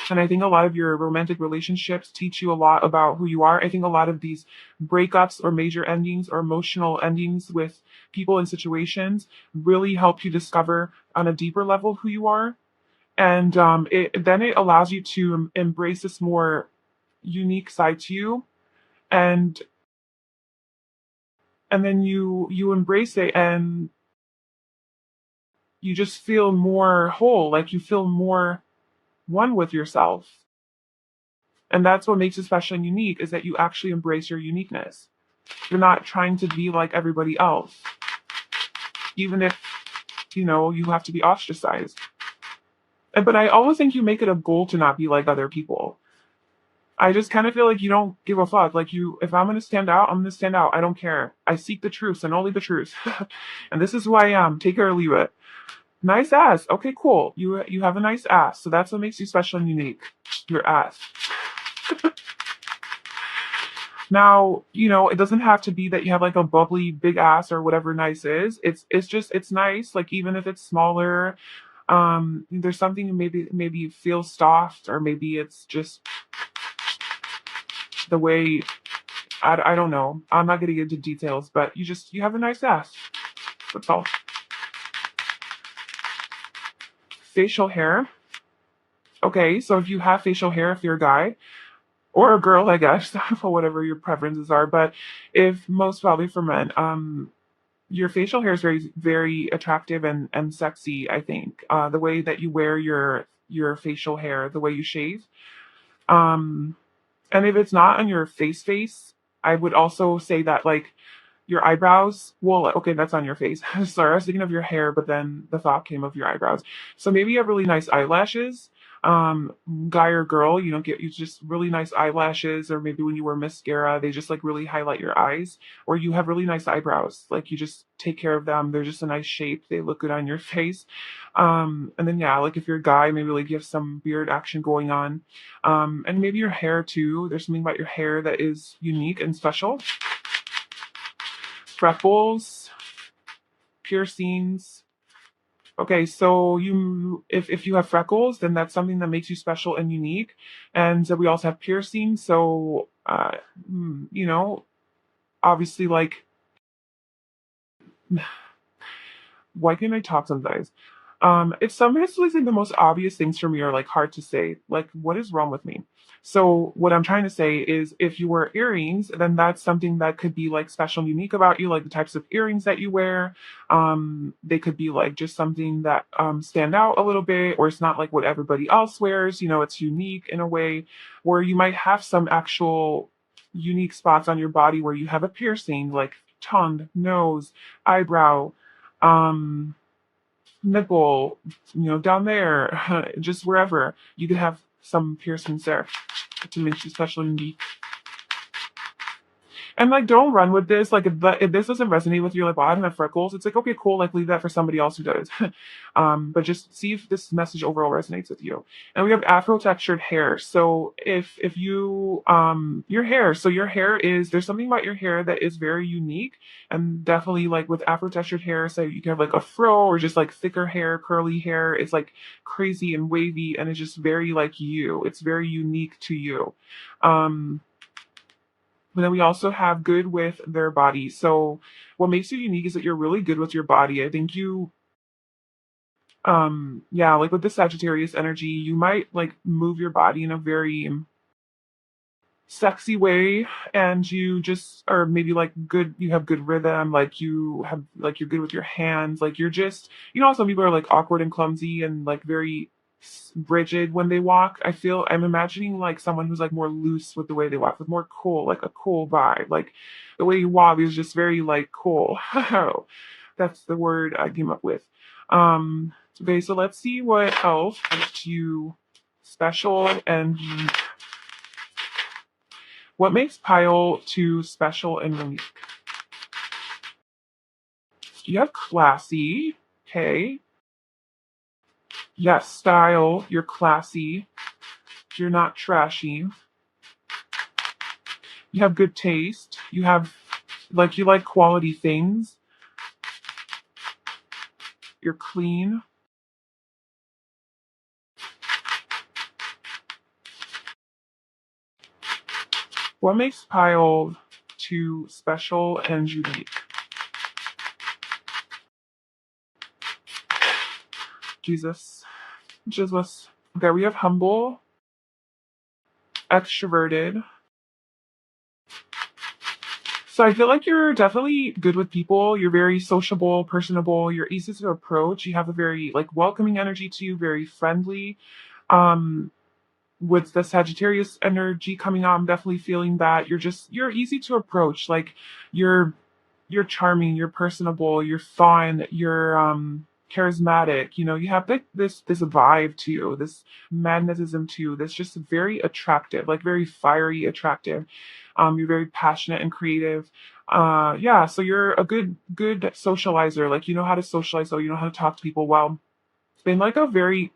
And I think a lot of your romantic relationships teach you a lot about who you are. I think a lot of these breakups or major endings or emotional endings with people and situations really help you discover on a deeper level who you are. And it allows you to embrace this more unique side to you. And then you embrace it, and you just feel more whole, like you feel more one with yourself. And that's what makes it special and unique, is that you actually embrace your uniqueness. You're not trying to be like everybody else, even if, you have to be ostracized. But I always think you make it a goal to not be like other people. I just kind of feel like you don't give a fuck. Like, if I'm going to stand out, I'm going to stand out. I don't care. I seek the truth and only the truth. And this is who I am. Take it or leave it. Nice ass. Okay, cool. You have a nice ass. So that's what makes you special and unique. Your ass. Now, it doesn't have to be that you have like a bubbly big ass or whatever nice is. It's nice, like even if it's smaller. There's something, maybe you feel soft, or maybe it's just the way, I don't know. I'm not getting into details, but you have a nice ass. That's all. Facial hair. Okay, so if you have facial hair, if you're a guy or a girl, I guess, for whatever your preferences are, but if most probably for men, your facial hair is very, very attractive and sexy, I think. The way that you wear your facial hair, the way you shave. Um, and if it's not on your face, I would also say that like your eyebrows, well, okay, that's on your face. Sorry, I was thinking of your hair, but then the thought came of your eyebrows. So maybe you have really nice eyelashes. Guy or girl, get you just really nice eyelashes, or maybe when you wear mascara, they just like really highlight your eyes. Or you have really nice eyebrows, like you just take care of them. They're just a nice shape. They look good on your face. And then yeah, like if you're a guy, maybe like you have some beard action going on. And maybe your hair too. There's something about your hair that is unique and special. Freckles, piercings. Okay, so if you have freckles, then that's something that makes you special and unique. And we also have piercings. So obviously, like, why can't I talk sometimes? It's sometimes like the most obvious things for me are like hard to say. Like, what is wrong with me? So what I'm trying to say is, if you wear earrings, then that's something that could be like special and unique about you, like the types of earrings that you wear. They could be like just something that stand out a little bit, or it's not like what everybody else wears. It's unique in a way where you might have some actual unique spots on your body where you have a piercing, like tongue, nose, eyebrow, um, nipple, down there, just wherever. You could have some piercings there to make you special and unique. And like, don't run with this. Like, if this doesn't resonate with you, like, well, I don't have freckles. It's like, okay, cool. Like, leave that for somebody else who does. But just see if this message overall resonates with you. And we have Afro textured hair. So if you your hair, so your hair is there's something about your hair that is very unique, and definitely like with Afro textured hair, so you can have like a fro or just like thicker hair, curly hair. It's like crazy and wavy, and it's just very like you. It's very unique to you. Um, but then we also have good with their body. So what makes you unique is that you're really good with your body. I think you yeah, like with the Sagittarius energy, you might like move your body in a very sexy way, and you just or maybe like good you have good rhythm, like you have like you're good with your hands, like you're just how some people are like awkward and clumsy and like very rigid when they walk. I'm imagining like someone who's like more loose with the way they walk, with more cool, like a cool vibe, like the way you walk is just very like cool. That's the word I came up with. Okay, so let's see what else makes you special and what makes Pile 2 special and unique? You have classy, okay. Yes, style, you're classy. You're not trashy. You have good taste. You like quality things. You're clean. What makes Pile 2 special and unique? Jesus. Jesus. Okay, we have humble, extroverted. So I feel like you're definitely good with people. You're very sociable, personable. You're easy to approach. You have a very like welcoming energy to you, very friendly. Um, with the Sagittarius energy coming out, I'm definitely feeling that you're easy to approach. Like you're you're charming, you're personable, you're fun, you're charismatic. You have like this vibe to you, this magnetism to you that's just very attractive, like very fiery attractive. You're very passionate and creative. Yeah, so you're a good socializer. Like you know how to socialize, so you know how to talk to people well. It's been like a very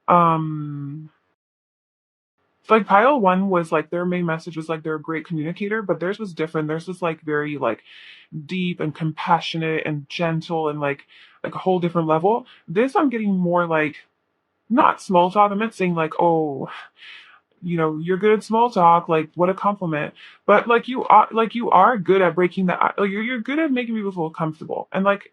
um like pile one was like their main message was like they're a great communicator, but theirs was different. Theirs was like very like deep and compassionate and gentle and like a whole different level. This I'm getting more like not small talk. I'm not saying like, oh, you're good at small talk, like what a compliment. But like you are good at breaking the like, you're good at making people feel comfortable. And like,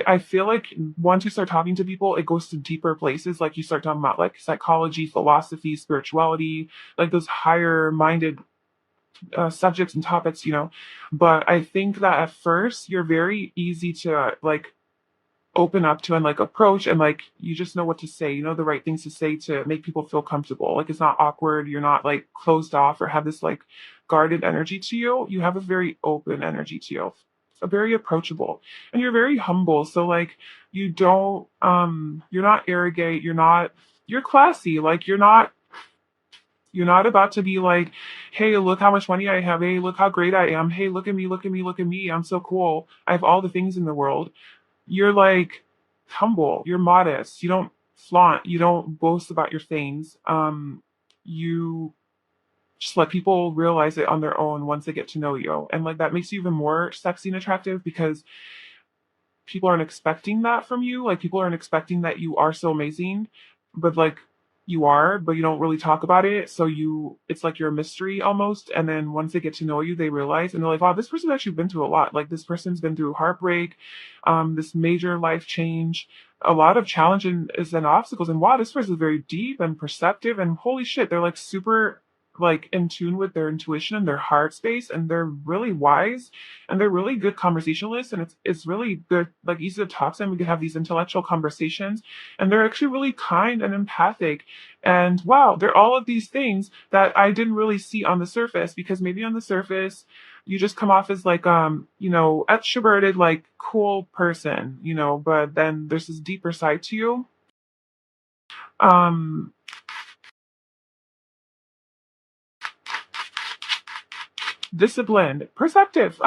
I feel like once you start talking to people, it goes to deeper places. Like you start talking about like psychology, philosophy, spirituality, like those higher minded subjects and topics. But I think that at first you're very easy to like open up to and like approach, and like you just know what to say, the right things to say to make people feel comfortable. Like it's not awkward, you're not like closed off or have this like guarded energy to you. You have a very open energy to you, a very approachable, and you're very humble. So like you don't you're not arrogant, you're classy. Like you're not about to be like, hey, look how much money I have. Hey, look how great I am. Hey, look at me, look at me, look at me. I'm so cool. I have all the things in the world. You're like humble, you're modest, you don't flaunt, you don't boast about your things. You just let people realize it on their own once they get to know you. And like that makes you even more sexy and attractive because people aren't expecting that from you. Like people aren't expecting that you are so amazing, but like you are, but you don't really talk about it. So it's like you're a mystery almost. And then once they get to know you, they realize and they're like, wow, this person's actually been through a lot. Like this person's been through heartbreak, this major life change, a lot of challenges and obstacles. And wow, this person is very deep and perceptive. And holy shit, they're like super like in tune with their intuition and their heart space, and they're really wise, and they're really good conversationalists, and it's really good, like easy to talk to them. We can have these intellectual conversations, and they're actually really kind and empathic. And wow, they're all of these things that I didn't really see on the surface, because maybe on the surface you just come off as like extroverted, like cool person, but then there's this deeper side to you. um Disciplined, perceptive.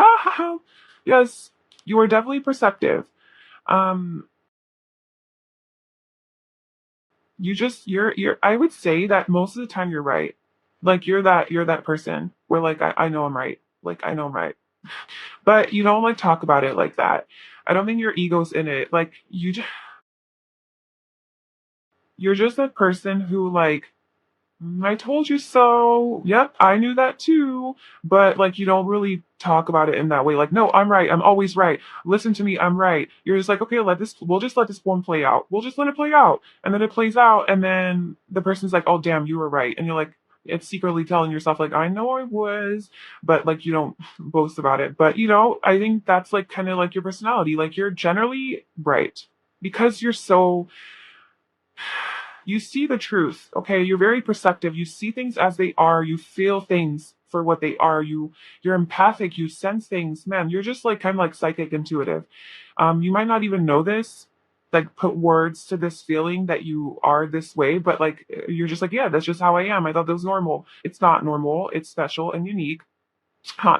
Yes, you are definitely perceptive. um you're I would say that most of the time you're right. Like you're that person where like I know I'm right. Like I know I'm right. But you don't like talk about it like that. I don't think your ego's in it. Like you're just that person who like, I told you so. Yep, I knew that too. But like, you don't really talk about it in that way. Like, no, I'm right. I'm always right. Listen to me. I'm right. You're just like, okay, we'll just let this one play out. We'll just let it play out. And then it plays out. And then the person's like, oh, damn, you were right. And you're like, it's secretly telling yourself, like, I know I was, but like, you don't boast about it. But, I think that's like kind of like your personality. Like, you're generally right because you're so, you see the truth. Okay, you're very perceptive. You see things as they are. You feel things for what they are. You're empathic. You sense things. Man, you're just like kind of like psychic intuitive. You might not even know this, like put words to this feeling that you are this way, but like you're just like, yeah, that's just how I am. I thought that was normal. It's not normal. It's special and unique,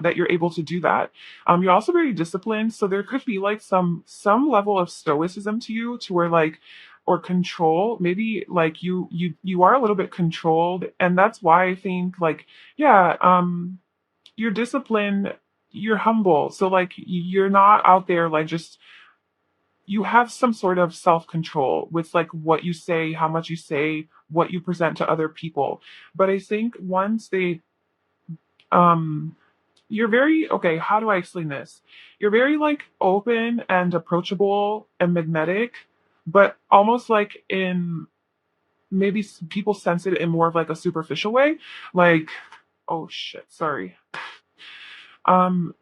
that you're able to do that. You're also very disciplined, so there could be like some level of stoicism to you, to where like, or control. Maybe like you are a little bit controlled, and that's why I think like, yeah, you're disciplined. You're humble, so like you're not out there like just, you have some sort of self control with like what you say, how much you say, what you present to other people. But I think once they um you're very, okay, how do I explain this? You're very like open and approachable and magnetic, but almost like in, maybe people sense it in more of like a superficial way. Like, oh shit, sorry.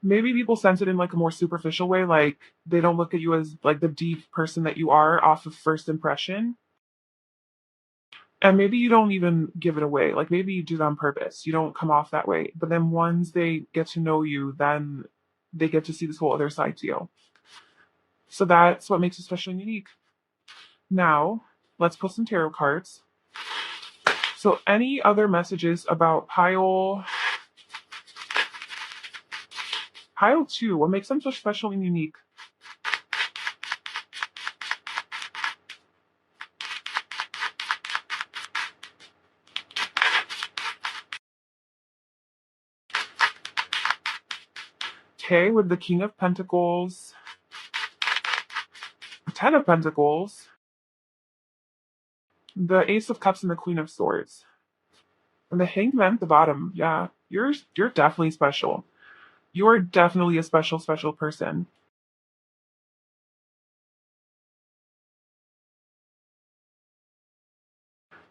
Maybe people sense it in like a more superficial way, like they don't look at you as like the deep person that you are off of first impression. And maybe you don't even give it away. Like maybe you do that on purpose. You don't come off that way. But then once they get to know you, then they get to see this whole other side to you. So that's what makes you special and unique. Now, let's pull some tarot cards. So any other messages about pile 2, what makes them so special and unique? Okay, with the King of Pentacles, 10 of Pentacles, the Ace of Cups, and the Queen of Swords. And the Hanged Man at the bottom. Yeah, you're definitely special. You are definitely a special, special person.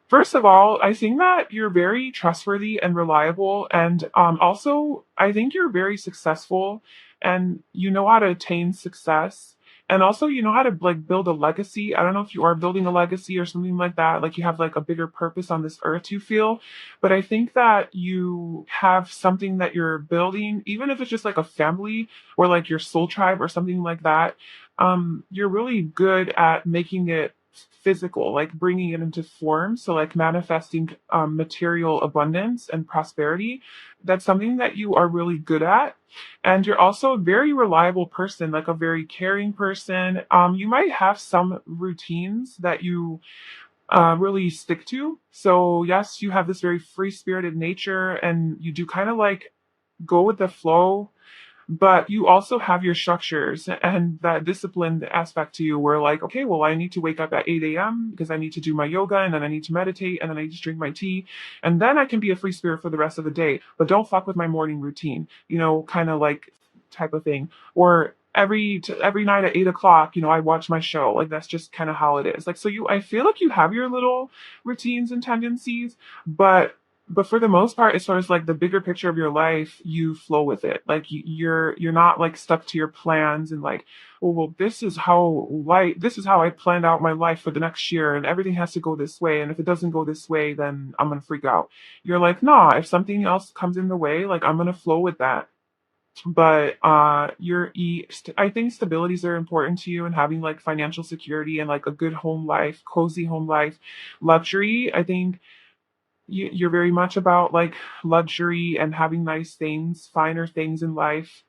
First of all, I think that you're very trustworthy and reliable, and also I think you're very successful, and you know how to attain success, and also you know how to like build a legacy. I don't know if you are building a legacy or something like that, like you have like a bigger purpose on this earth, you feel, but I think that you have something that you're building, even if it's just like a family or like your soul tribe or something like that. You're really good at making it physical, like bringing it into form. So, like manifesting material abundance and prosperity. That's something that you are really good at. And you're also a very reliable person, like a very caring person. You might have some routines that you really stick to. So, yes, you have this very free spirited nature, and you do kind of like go with the flow, but you also have your structures and that disciplined aspect to you where like, okay, well, I need to wake up at 8 a.m. because I need to do my yoga, and then I need to meditate, and then I need to drink my tea, and then I can be a free spirit for the rest of the day, but don't fuck with my morning routine, kind of like type of thing. Or every night at 8 o'clock, I watch my show. Like that's just kind of how it is. Like, so I feel like you have your little routines and tendencies, but but for the most part, as far as like the bigger picture of your life, you flow with it. Like you're not like stuck to your plans and like, oh well, this is how I planned out my life for the next year, and everything has to go this way. And if it doesn't go this way, then I'm gonna freak out. You're like, nah, if something else comes in the way, like I'm gonna flow with that. But I think stabilities are important to you, and having like financial security and like a good home life, cozy home life, luxury. I think you're very much about like luxury and having nice things, finer things in life.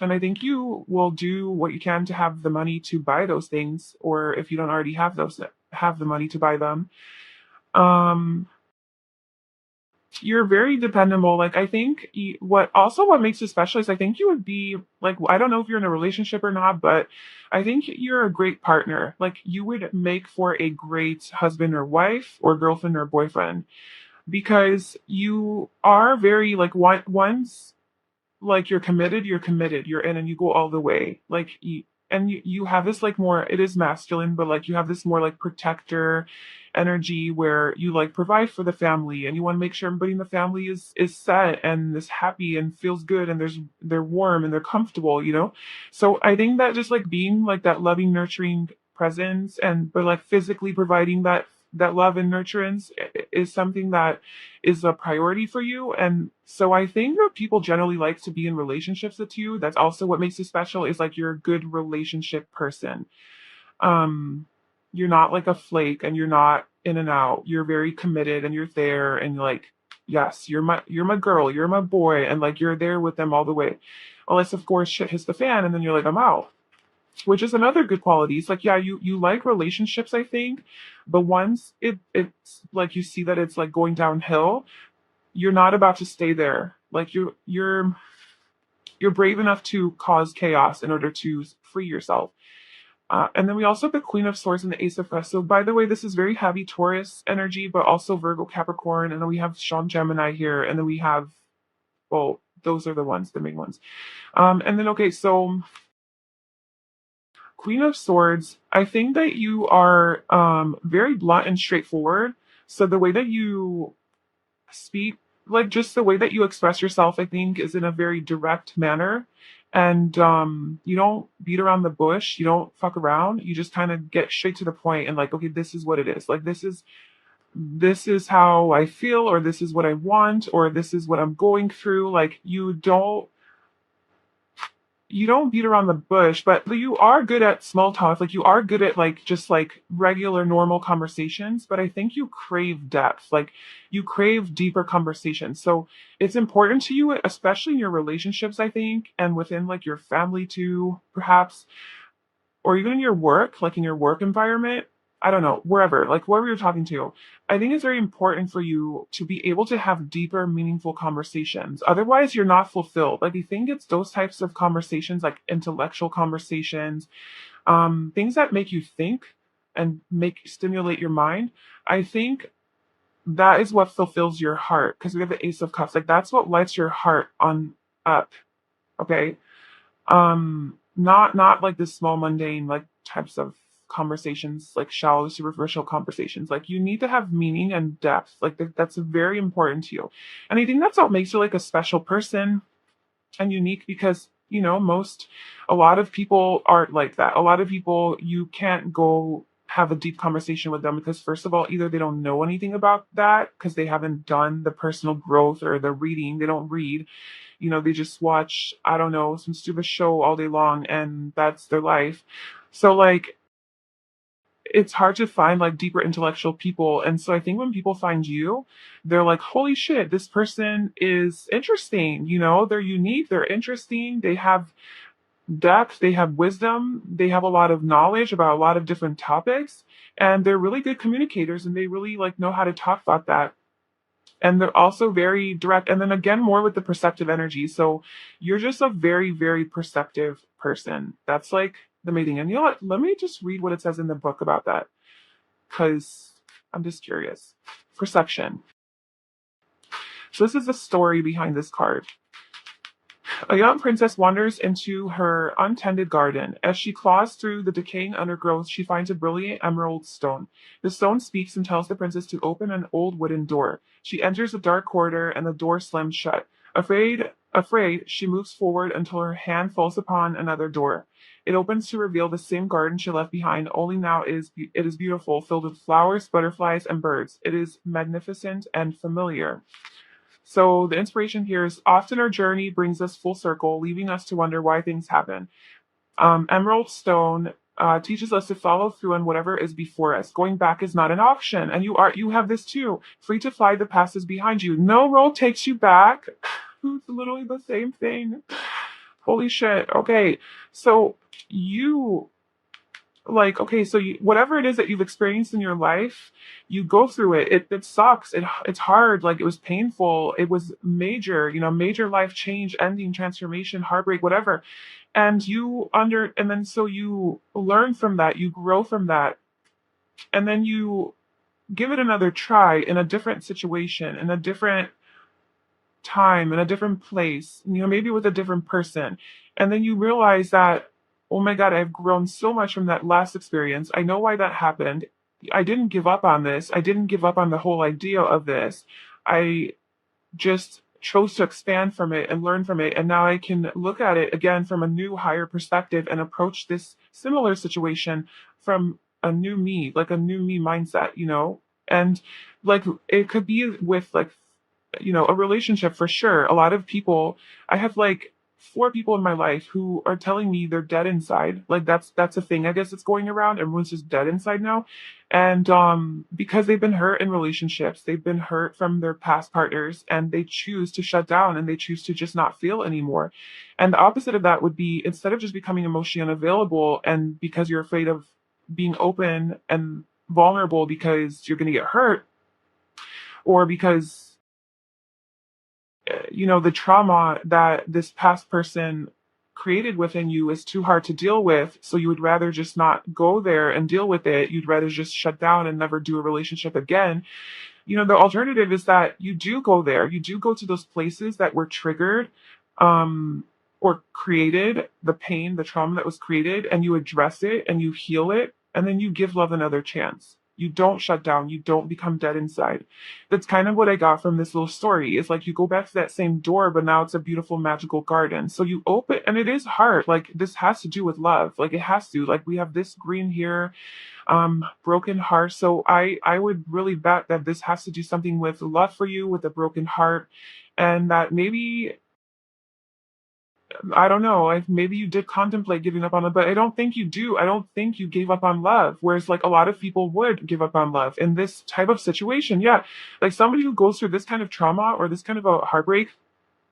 And I think you will do what you can to have the money to buy those things, or if you don't already have the money to buy them. Um, you're very dependable. Like I think what makes you special is I think you would be like, I don't know if you're in a relationship or not, but I think you're a great partner. Like you would make for a great husband or wife or girlfriend or boyfriend, because you are very like once like you're committed, you're in and you go all the way. Like you have this like more, it is masculine, but like you have this more like protector energy where you like provide for the family and you want to make sure everybody in the family is set and is happy and feels good and they're warm and they're comfortable, you know? So I think that just like being like that loving, nurturing presence, and but like physically providing that love and nurturance is something that is a priority for you. And so I think that people generally like to be in relationships with you. That's also what makes you special, is like you're a good relationship person. Um, you're not like a flake and you're not in and out. You're very committed and you're there and you're like, yes, you're my girl, you're my boy, and like you're there with them all the way. Unless of course shit hits the fan and then you're like, I'm out. Which is another good quality. It's like, yeah, you like relationships, I think, but once it's like you see that it's like going downhill, you're not about to stay there. Like you're brave enough to cause chaos in order to free yourself. And then we also have the Queen of Swords and the Ace of Cups. So by the way, this is very heavy Taurus energy, but also Virgo, Capricorn, and then we have Sean Gemini here, and then we have, well, those are the ones, the main ones. And then okay, so Queen of Swords, I think that you are very blunt and straightforward. So the way that you speak, like just the way that you express yourself, I think is in a very direct manner. And you don't beat around the bush, you don't fuck around, you just kind of get straight to the point and like, okay, this is what it is. Like this is how I feel, or this is what I want, or this is what I'm going through. Like you don't beat around the bush, but you are good at small talk. Like you are good at like just like regular normal conversations, but I think you crave depth. Like you crave deeper conversations. So it's important to you, especially in your relationships, I think, and within like your family too, perhaps, or even in your work, like in your work environment, I don't know, wherever, like whoever you're talking to, I think it's very important for you to be able to have deeper, meaningful conversations. Otherwise, you're not fulfilled. Like, I think it's those types of conversations, like intellectual conversations, things that make you think and make stimulate your mind. I think that is what fulfills your heart, because we have the Ace of Cups. Like, that's what lights your heart on up. Okay, not like the small mundane like types of conversations, like shallow superficial conversations. Like you need to have meaning and depth. Like that's very important to you, and I think that's what makes you like a special person and unique, because a lot of people aren't like that. A lot of people, you can't go have a deep conversation with them because first of all, either they don't know anything about that because they haven't done the personal growth or the reading. They don't read, they just watch, I don't know, some stupid show all day long and that's their life. So like it's hard to find like deeper intellectual people. And so I think when people find you, they're like, holy shit, this person is interesting. They're unique, they're interesting, they have depth, they have wisdom, they have a lot of knowledge about a lot of different topics, and they're really good communicators and they really like know how to talk about that. And they're also very direct, and then again more with the perceptive energy. So you're just a very very perceptive person. That's like the main thing. And you know what, let me just read what it says in the book about that, because I'm just curious. Perception. So this is the story behind this card. A young princess wanders into her untended garden. As she claws through the decaying undergrowth, she finds a brilliant emerald stone. The stone speaks and tells the princess to open an old wooden door. She enters a dark corridor and the door slams shut. Afraid, she moves forward until her hand falls upon another door. It opens to reveal the same garden she left behind, only now it is beautiful, filled with flowers, butterflies, and birds. It is magnificent and familiar. So the inspiration here is often our journey brings us full circle, leaving us to wonder why things happen. Emerald Stone teaches us to follow through on whatever is before us. Going back is not an option, and you have this too. Free to fly, the past is behind you. No road takes you back. It's literally the same thing. Holy shit. Okay, so you okay, so whatever it is that you've experienced in your life, you go through it. It sucks. It's hard. Like, it was painful. It was major, major life change, ending, transformation, heartbreak, whatever. And then so you learn from that, you grow from that, and then you give it another try in a different situation, in a different time, in a different place, maybe with a different person. And then you realize that, oh my God, I've grown so much from that last experience. I know why that happened. I didn't give up on this. I didn't give up on the whole idea of this. I just chose to expand from it and learn from it. And now I can look at it again from a new, higher perspective and approach this similar situation from a new me, like a new me mindset. And like, it could be with like, a relationship for sure. A lot of people, I have like four people in my life who are telling me they're dead inside. Like, that's a thing, I guess, it's going around. Everyone's just dead inside now. And because they've been hurt in relationships, they've been hurt from their past partners, and they choose to shut down and they choose to just not feel anymore. And the opposite of that would be, instead of just becoming emotionally unavailable and because you're afraid of being open and vulnerable because you're going to get hurt, or because the trauma that this past person created within you is too hard to deal with, so you would rather just not go there and deal with it. You'd rather just shut down and never do a relationship again. The alternative is that you do go there. You do go to those places that were triggered, or created, the pain, the trauma that was created, and you address it and you heal it, and then you give love another chance. You don't shut down. You don't become dead inside. That's kind of what I got from this little story. It's like you go back to that same door, but now it's a beautiful magical garden. So you open, and it is hard. Like, this has to do with love. Like, it has to. Like, we have this green here, broken heart. So I would really bet that this has to do something with love for you, with a broken heart, and that maybe, I don't know, maybe you did contemplate giving up on it, but I don't think you do. I don't think you gave up on love. Whereas, like, a lot of people would give up on love in this type of situation. Yeah. Like, somebody who goes through this kind of trauma or this kind of a heartbreak,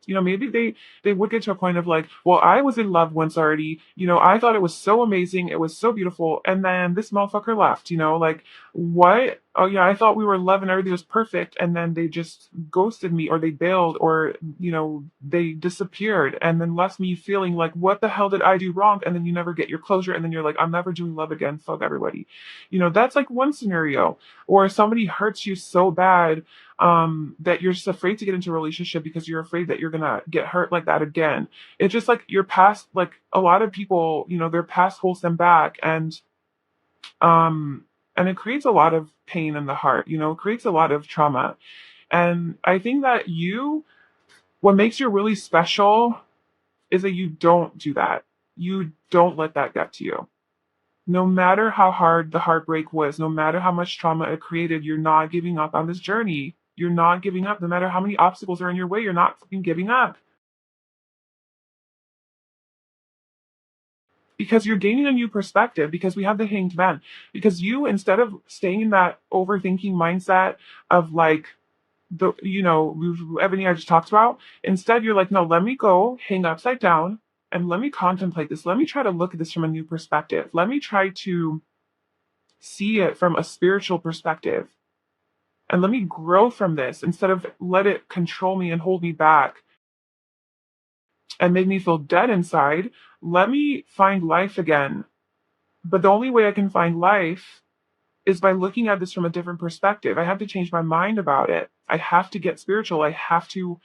maybe they would get to a point of like, well, I was in love once already. I thought it was so amazing, it was so beautiful, and then this motherfucker left. Like, what? Oh yeah, I thought we were in love and everything was perfect, and then they just ghosted me, or they bailed, or they disappeared, and then left me feeling like, what the hell did I do wrong? And then you never get your closure, and then you're like, I'm never doing love again. Fuck everybody. That's like one scenario. Or somebody hurts you so bad that you're just afraid to get into a relationship because you're afraid that you're gonna get hurt like that again. It's just like your past, like a lot of people, their past holds them back, and it creates a lot of pain in the heart, it creates a lot of trauma. And I think that what makes you really special is that you don't do that. You don't let that get to you. No matter how hard the heartbreak was, no matter how much trauma it created, you're not giving up on this journey. You're not giving up. No matter how many obstacles are in your way, you're not fucking giving up. Because you're gaining a new perspective, because we have the hanged man. Because you, instead of staying in that overthinking mindset of like, everything I just talked about, instead you're like, no, let me go hang upside down and let me contemplate this. Let me try to look at this from a new perspective. Let me try to see it from a spiritual perspective. And let me grow from this instead of let it control me and hold me back and make me feel dead inside. Let me find life again. But the only way I can find life is by looking at this from a different perspective. I have to change my mind about it. I have to get spiritual. I have to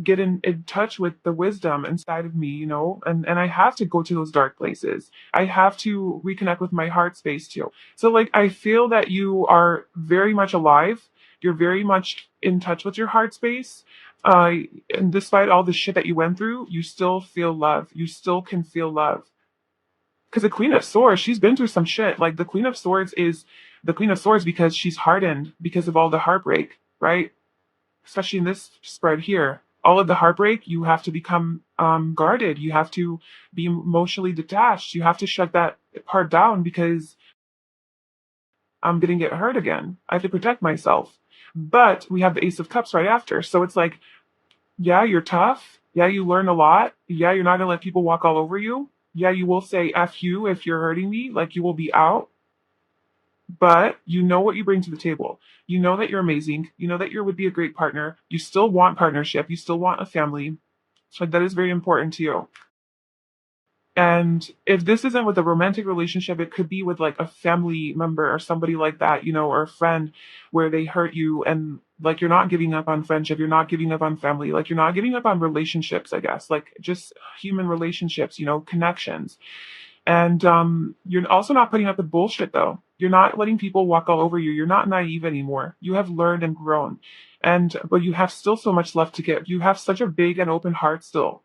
get in touch with the wisdom inside of me, and I have to go to those dark places. I have to reconnect with my heart space too. So like I feel that you are very much alive. You're very much in touch with your heart space. Uh, and despite all the shit that you went through, you still feel love. You still can feel love. Because the Queen of Swords, she's been through some shit. Like the Queen of Swords is the Queen of Swords because she's hardened because of all the heartbreak, right? Especially in this spread here. All of the heartbreak, you have to become guarded. You have to be emotionally detached. You have to shut that part down because I'm going to get hurt again. I have to protect myself. But we have the Ace of Cups right after. So it's like, yeah, you're tough. Yeah, you learn a lot. Yeah, you're not going to let people walk all over you. Yeah, you will say F you if you're hurting me. Like you will be out. But you know what you bring to the table. You know that you're amazing. You know that you would be a great partner. You still want partnership. You still want a family. So that is very important to you. And if this isn't with a romantic relationship, it could be with like a family member or somebody like that, or a friend where they hurt you and like you're not giving up on friendship, you're not giving up on family, like you're not giving up on relationships, I guess, like just human relationships, connections. And you're also not putting up with bullshit though. You're not letting people walk all over you. You're not naive anymore. You have learned and grown. But you have still so much left to give. You have such a big and open heart still.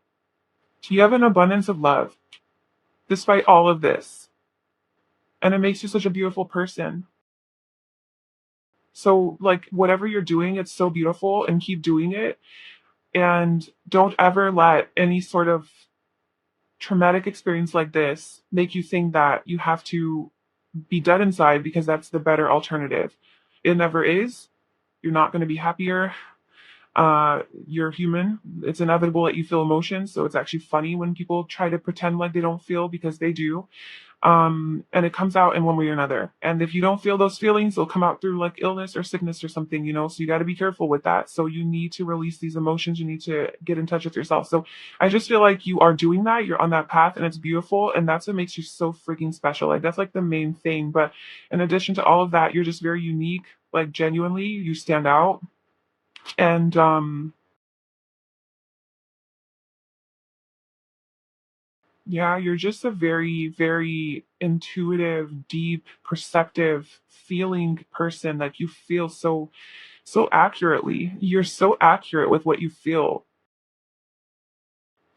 You have an abundance of love despite all of this. And it makes you such a beautiful person. So, like, whatever you're doing, it's so beautiful and keep doing it. And don't ever let any sort of traumatic experience like this make you think that you have to be dead inside because that's the better alternative. It never is. You're not going to be happier. You're human. It's inevitable that you feel emotions. So it's actually funny when people try to pretend like they don't feel because they do. And it comes out in one way or another. And if you don't feel those feelings, they'll come out through like illness or sickness or something, so you got to be careful with that. So you need to release these emotions. You need to get in touch with yourself. So I just feel like you are doing that. You're on that path and it's beautiful. And that's what makes you so freaking special. Like that's like the main thing. But in addition to all of that, you're just very unique. Like genuinely, you stand out. And, yeah, you're just a very, very intuitive, deep, perceptive, feeling person. Like you feel so accurately. You're so accurate with what you feel.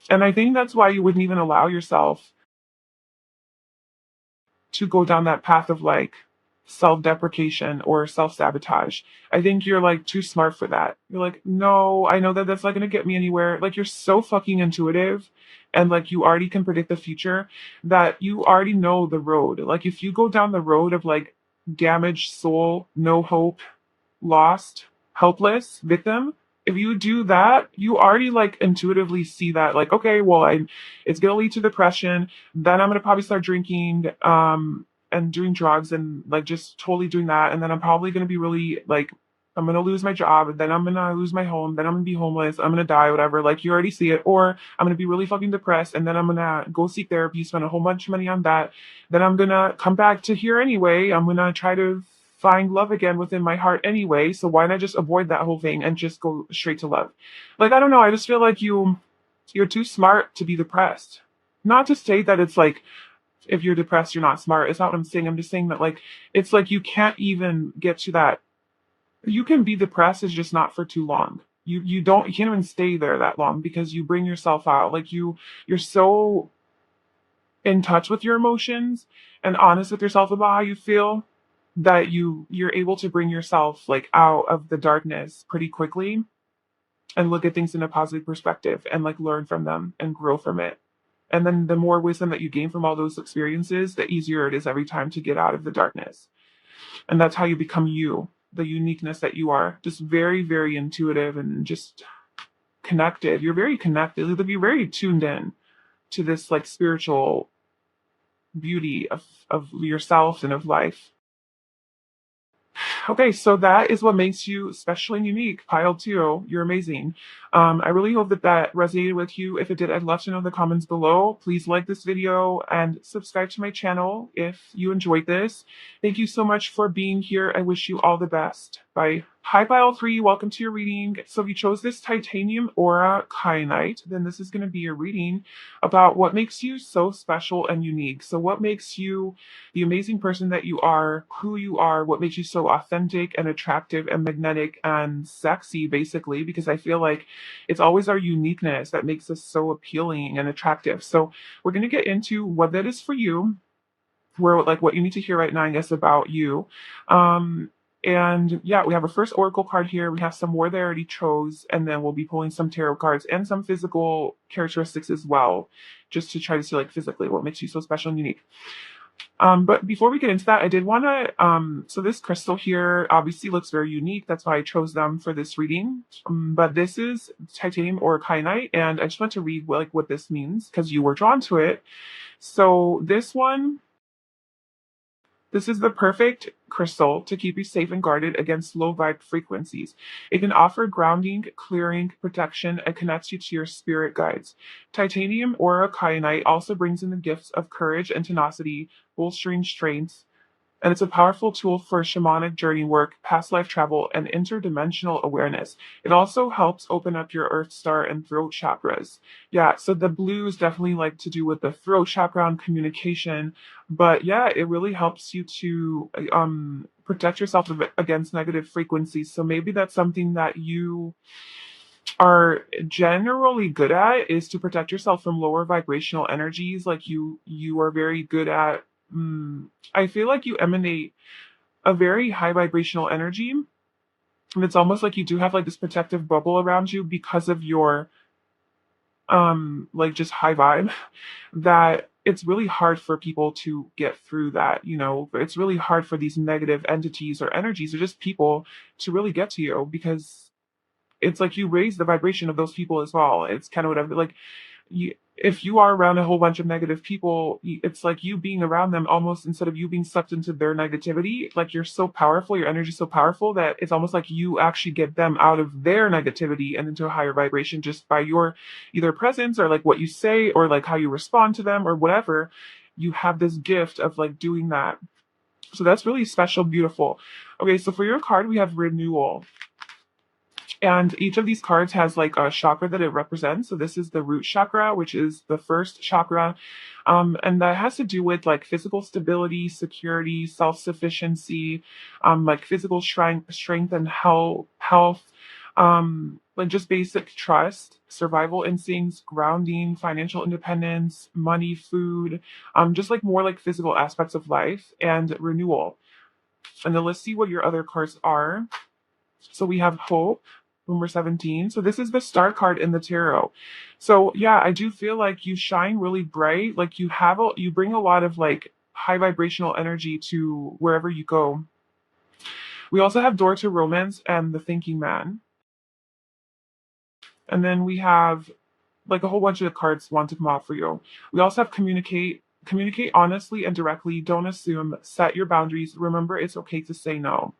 And I think that's why you wouldn't even allow yourself to go down that path of like self-deprecation or self-sabotage. I think you're like too smart for that. You're like, no, I know that that's not going to get me anywhere. Like you're so fucking intuitive and like you already can predict the future that you already know the road. Like if you go down the road of like damaged soul, no hope, lost, helpless, victim, if you do that, you already like intuitively see that like, okay, well, it's gonna lead to depression. Then I'm gonna probably start drinking, and doing drugs and like just totally doing that. And then I'm probably gonna be really like, I'm gonna lose my job, and then I'm gonna lose my home, then I'm gonna be homeless, I'm gonna die, whatever. Like you already see it. Or I'm gonna be really fucking depressed, and then I'm gonna go seek therapy, spend a whole bunch of money on that. Then I'm gonna come back to here anyway. I'm gonna try to find love again within my heart anyway. So why not just avoid that whole thing and just go straight to love? Like I don't know. I just feel like you're too smart to be depressed. Not to say that it's like if you're depressed you're not smart. It's not what I'm saying. I'm just saying that like it's like you can't even get to that. You can be depressed, it's just not for too long. You can't even stay there that long because you bring yourself out. Like you're so in touch with your emotions and honest with yourself about how you feel that you're able to bring yourself like out of the darkness pretty quickly and look at things in a positive perspective and like learn from them and grow from it. And then the more wisdom that you gain from all those experiences, the easier it is every time to get out of the darkness. And that's how you become you, the uniqueness that you are. Just very, very intuitive and just connected. You're very connected. You're very tuned in to this like spiritual beauty of yourself and of life. Okay, so that is what makes you special and unique. Pile 2, you're amazing. I really hope that that resonated with you. If it did, I'd love to know in the comments below. Please like this video and subscribe to my channel if you enjoyed this. Thank you so much for being here. I wish you all the best. Bye. Hi, Pile 3. Welcome to your reading. So, if you chose this titanium aura kyanite, then this is going to be your reading about what makes you so special and unique. So, what makes you the amazing person that you are, who you are, what makes you so authentic and attractive and magnetic and sexy, basically, because I feel like it's always our uniqueness that makes us so appealing and attractive. So, we're going to get into what that is for you, where like what you need to hear right now, I guess, about you. And yeah, we have a first oracle card here. We have some more that I already chose, and then we'll be pulling some tarot cards and some physical characteristics as well, just to try to see like physically what makes you so special and unique. But before we get into that, I did want to, so this crystal here obviously looks very unique. That's why I chose them for this reading. But this is titanium or kyanite, and I just want to read like what this means because you were drawn to it. So this is the perfect crystal to keep you safe and guarded against low vibe frequencies. It can offer grounding, clearing, protection, and connects you to your spirit guides. Titanium aura kyanite also brings in the gifts of courage and tenacity, bolstering strength, and it's a powerful tool for shamanic journey work, past life travel, and interdimensional awareness. It also helps open up your earth star and throat chakras. Yeah, so the blue is definitely like to do with the throat chakra and communication, but yeah, it really helps you to protect yourself against negative frequencies. So maybe that's something that you are generally good at, is to protect yourself from lower vibrational energies. Like you are very good at I feel like you emanate a very high vibrational energy, and it's almost like you do have like this protective bubble around you because of your like just high vibe, that it's really hard for people to get through that. It's really hard for these negative entities or energies or just people to really get to you, because it's like you raise the vibration of those people as well. It's kind of what I'm like. If you are around a whole bunch of negative people, it's like you being around them, almost instead of you being sucked into their negativity. Like, you're so powerful, your energy is so powerful that it's almost like you actually get them out of their negativity and into a higher vibration just by your either presence or like what you say or like how you respond to them or whatever. You have this gift of like doing that. So that's really special, beautiful. Okay, so for your card, we have renewal. And each of these cards has like a chakra that it represents. So this is the root chakra, which is the first chakra. And that has to do with like physical stability, security, self-sufficiency, like physical strength and health, like just basic trust, survival instincts, grounding, financial independence, money, food, just like more like physical aspects of life, and renewal. And then let's see what your other cards are. So we have hope, number 17. So this is the star card in the tarot. So yeah, I do feel like you shine really bright. Like you bring a lot of like high vibrational energy to wherever you go. We also have door to romance and the thinking man. And then we have like a whole bunch of cards want to come out for you. We also have communicate honestly and directly. Don't assume. Set your boundaries. Remember, it's okay to say no.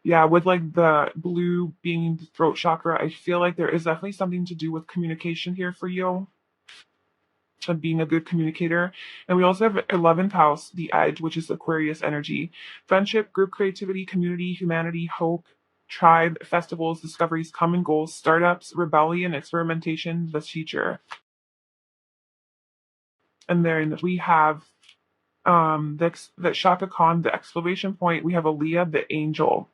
Yeah, with like the blue being the throat chakra, I feel like there is definitely something to do with communication here for you and being a good communicator. And we also have 11th house, the edge, which is Aquarius energy. Friendship, group creativity, community, humanity, hope, tribe, festivals, discoveries, common goals, startups, rebellion, experimentation, the future. And then we have the Shaka Khan, the exclamation point. We have Aaliyah, the angel.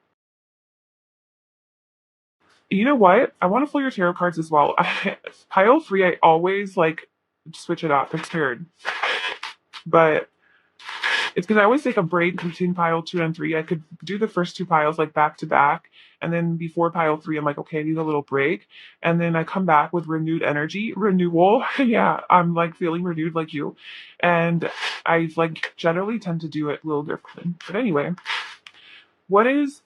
You know what? I want to pull your tarot cards as well. Pile 3, I always like switch it up. It's weird. But it's because I always take a break between pile 2 and 3. I could do the first two piles like back to back. And then before pile 3, I'm like, okay, I need a little break. And then I come back with renewed energy, renewal. Yeah, I'm like feeling renewed like you. And I like generally tend to do it a little different. But anyway, what is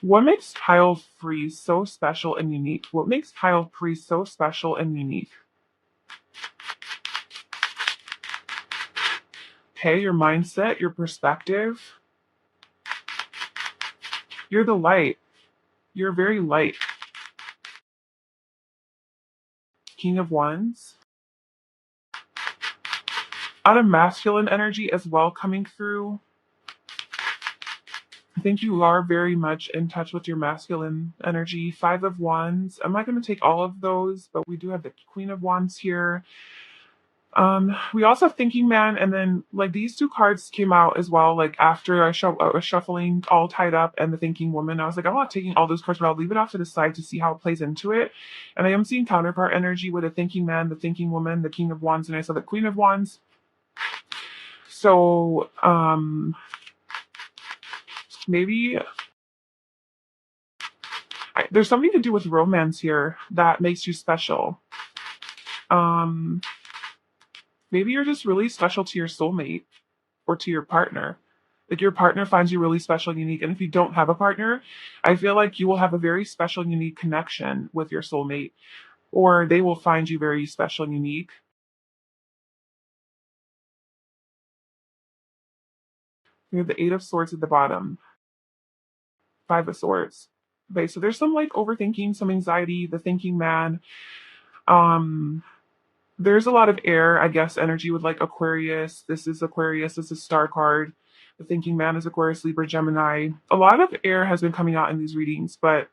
what makes pile 3 so special and unique? What makes pile 3 so special and unique? Okay, your mindset, your perspective. You're the light. You're very light. King of Wands. Out of masculine energy as well coming through. I think you are very much in touch with your masculine energy. Five of Wands. I'm not going to take all of those, but we do have the Queen of Wands here. We also have Thinking Man, and then like these two cards came out as well. Like after I was shuffling, all tied up, and the Thinking Woman. I was like, I'm not taking all those cards, but I'll leave it off to the side to see how it plays into it. And I am seeing counterpart energy with the Thinking Man, the Thinking Woman, the King of Wands, and I saw the Queen of Wands. So maybe there's something to do with romance here that makes you special. Um, Maybe you're just really special to your soulmate or to your partner. Like your partner finds you really special and unique. And if you don't have a partner, I feel like you will have a very special and unique connection with your soulmate, or they will find you very special and unique. We have the Eight of Swords at the bottom, Five of Swords. Okay, so there's some like overthinking, some anxiety, the thinking man. Um, there's a lot of air, I guess, energy with like Aquarius. This is Aquarius. This is Star card. The thinking man is Aquarius, Libra, Gemini. A lot of air has been coming out in these readings, but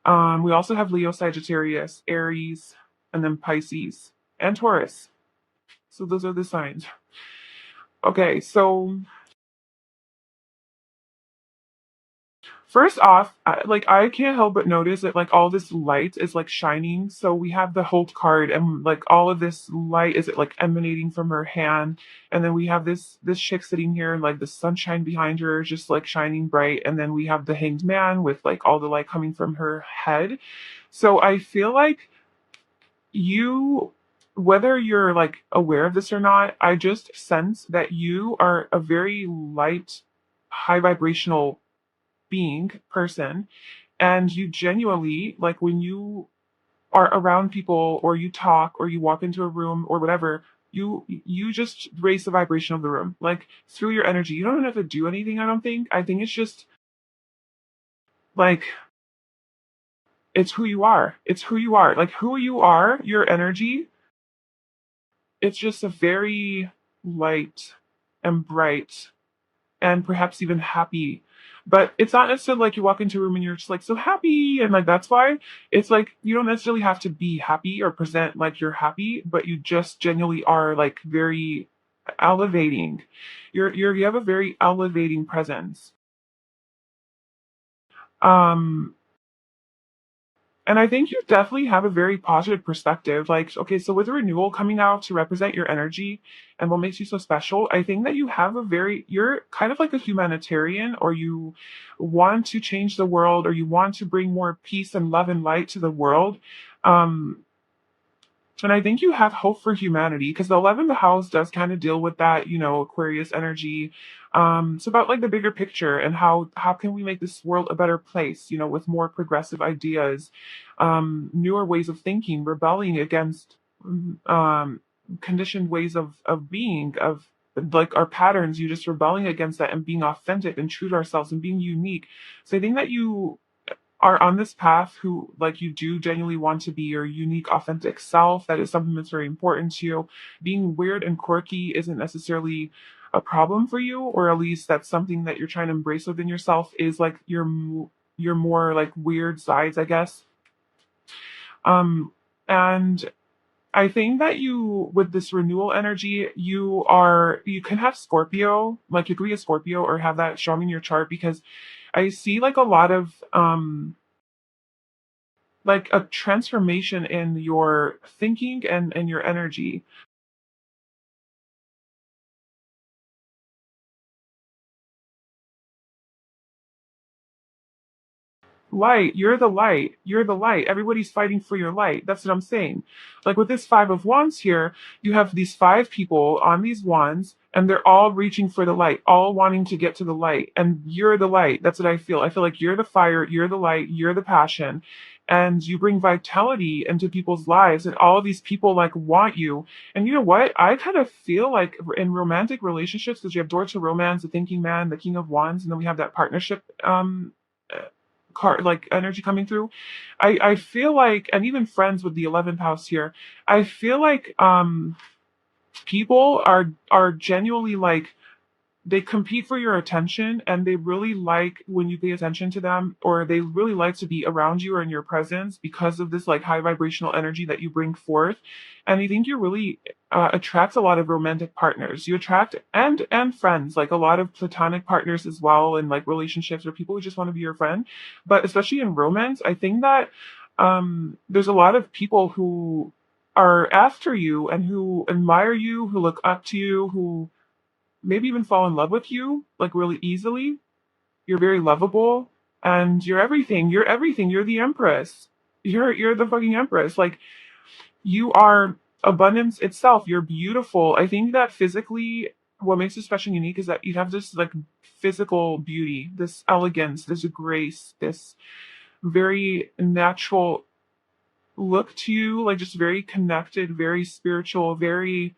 we also have Leo, Sagittarius, Aries, and then Pisces and Taurus. So those are the signs. Okay, so first off, I can't help but notice that like all this light is like shining. So we have the Holt card, and like all of this light is like emanating from her hand, and then we have this chick sitting here, and like the sunshine behind her is just like shining bright, and then we have the Hanged Man with like all the light coming from her head. So I feel like you, whether you're like aware of this or not, I just sense that you are a very light, high vibrational being, person, and you genuinely, like when you are around people or you talk or you walk into a room or whatever, you just raise the vibration of the room like through your energy. You don't have to do anything. I think it's just like it's who you are. It's who you are. Like who you are, your energy, it's just a very light and bright and perhaps even happy. But it's not necessarily like you walk into a room and you're just like so happy and like that's why. It's like you don't necessarily have to be happy or present like you're happy, but you just genuinely are like very elevating. You have a very elevating presence. Um And I think you definitely have a very positive perspective. Like, okay, so with the renewal coming out to represent your energy and what makes you so special, I think that you have a very, you're kind of like a humanitarian, or you want to change the world, or you want to bring more peace and love and light to the world. Um, and I think you have hope for humanity because the 11th house does kind of deal with that, Aquarius energy. It's about like the bigger picture and how can we make this world a better place, with more progressive ideas, newer ways of thinking, rebelling against um, conditioned ways of being, of like our patterns, you just rebelling against that and being authentic and true to ourselves and being unique. So I think that you are on this path who like you do genuinely want to be your unique authentic self. That is something that's very important to you. Being weird and quirky isn't necessarily a problem for you, or at least that's something that you're trying to embrace within yourself, is like your more like weird sides, I guess. And I think that you, with this renewal energy, you can have Scorpio, like you could be a Scorpio or have that showing in your chart, because I see like a lot of like a transformation in your thinking and your energy. Light, you're the light. You're the light. Everybody's fighting for your light. That's what I'm saying. Like with this Five of Wands here, you have these five people on these wands, and they're all reaching for the light, all wanting to get to the light. And you're the light. That's what I feel. I feel like you're the fire, you're the light, you're the passion. And you bring vitality into people's lives, and all of these people like want you. And you know what? I kind of feel like in romantic relationships, because you have door to romance, the thinking man, the king of wands, and then we have that partnership card like energy coming through. I feel like, and even friends with the 11th house here, I feel like people are genuinely like they compete for your attention, and they really like when you pay attention to them, or they really like to be around you or in your presence because of this like high vibrational energy that you bring forth. And I think you really attract a lot of romantic partners. You attract and friends, like a lot of platonic partners as well, and like relationships or people who just want to be your friend. But especially in romance, I think that there's a lot of people who are after you and who admire you, who look up to you, who maybe even fall in love with you like really easily. You're very lovable, and you're everything. You're everything. You're the empress. You're the fucking empress. Like, you are abundance itself. You're beautiful. I think that physically, what makes you special and unique is that you have this like physical beauty, this elegance, this grace, this very natural look to you, like just very connected, very spiritual, very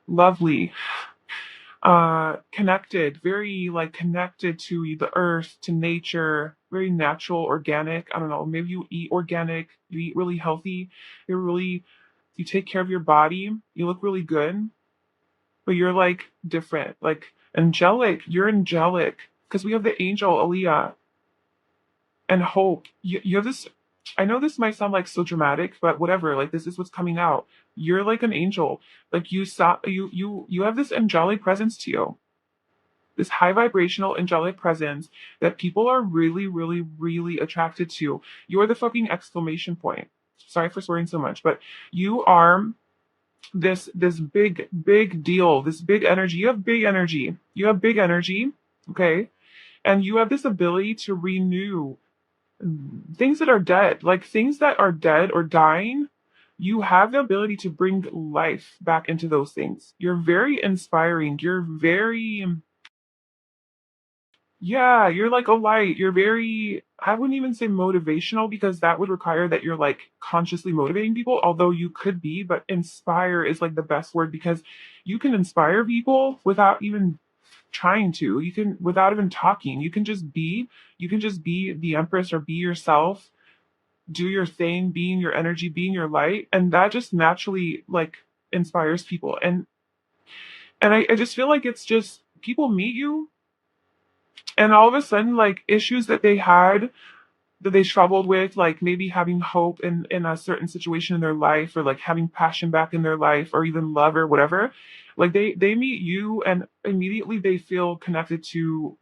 lovely, connected, very like connected to the earth, to nature, very natural, organic. I don't know, maybe you eat organic, you eat really healthy, you take care of your body, you look really good, but you're like different, like angelic. You're angelic because we have the angel Aliyah and hope. You have this. I know this might sound like so dramatic, but whatever. Like, this is what's coming out. You're like an angel. Like, you have this angelic presence to you, this high vibrational angelic presence that people are really, really, really attracted to. You're the fucking exclamation point. Sorry for swearing so much, but you are this big deal, this big energy. You have big energy. You have big energy, okay? And you have this ability to renew things that are dead, like things that are dead or dying. You have the ability to bring life back into those things. You're very inspiring. You're very, yeah, you're like a light. You're very, I wouldn't even say motivational because that would require that you're like consciously motivating people, although you could be, but inspire is like the best word because you can inspire people without even trying to. You can, without even talking, you can just be the empress or be yourself, do your thing, being your energy, being your light. And that just naturally like inspires people. And I just feel like it's just people meet you and all of a sudden like issues that they had that they struggled with, like maybe having hope in a certain situation in their life or like having passion back in their life or even love or whatever, like they meet you and immediately they feel connected to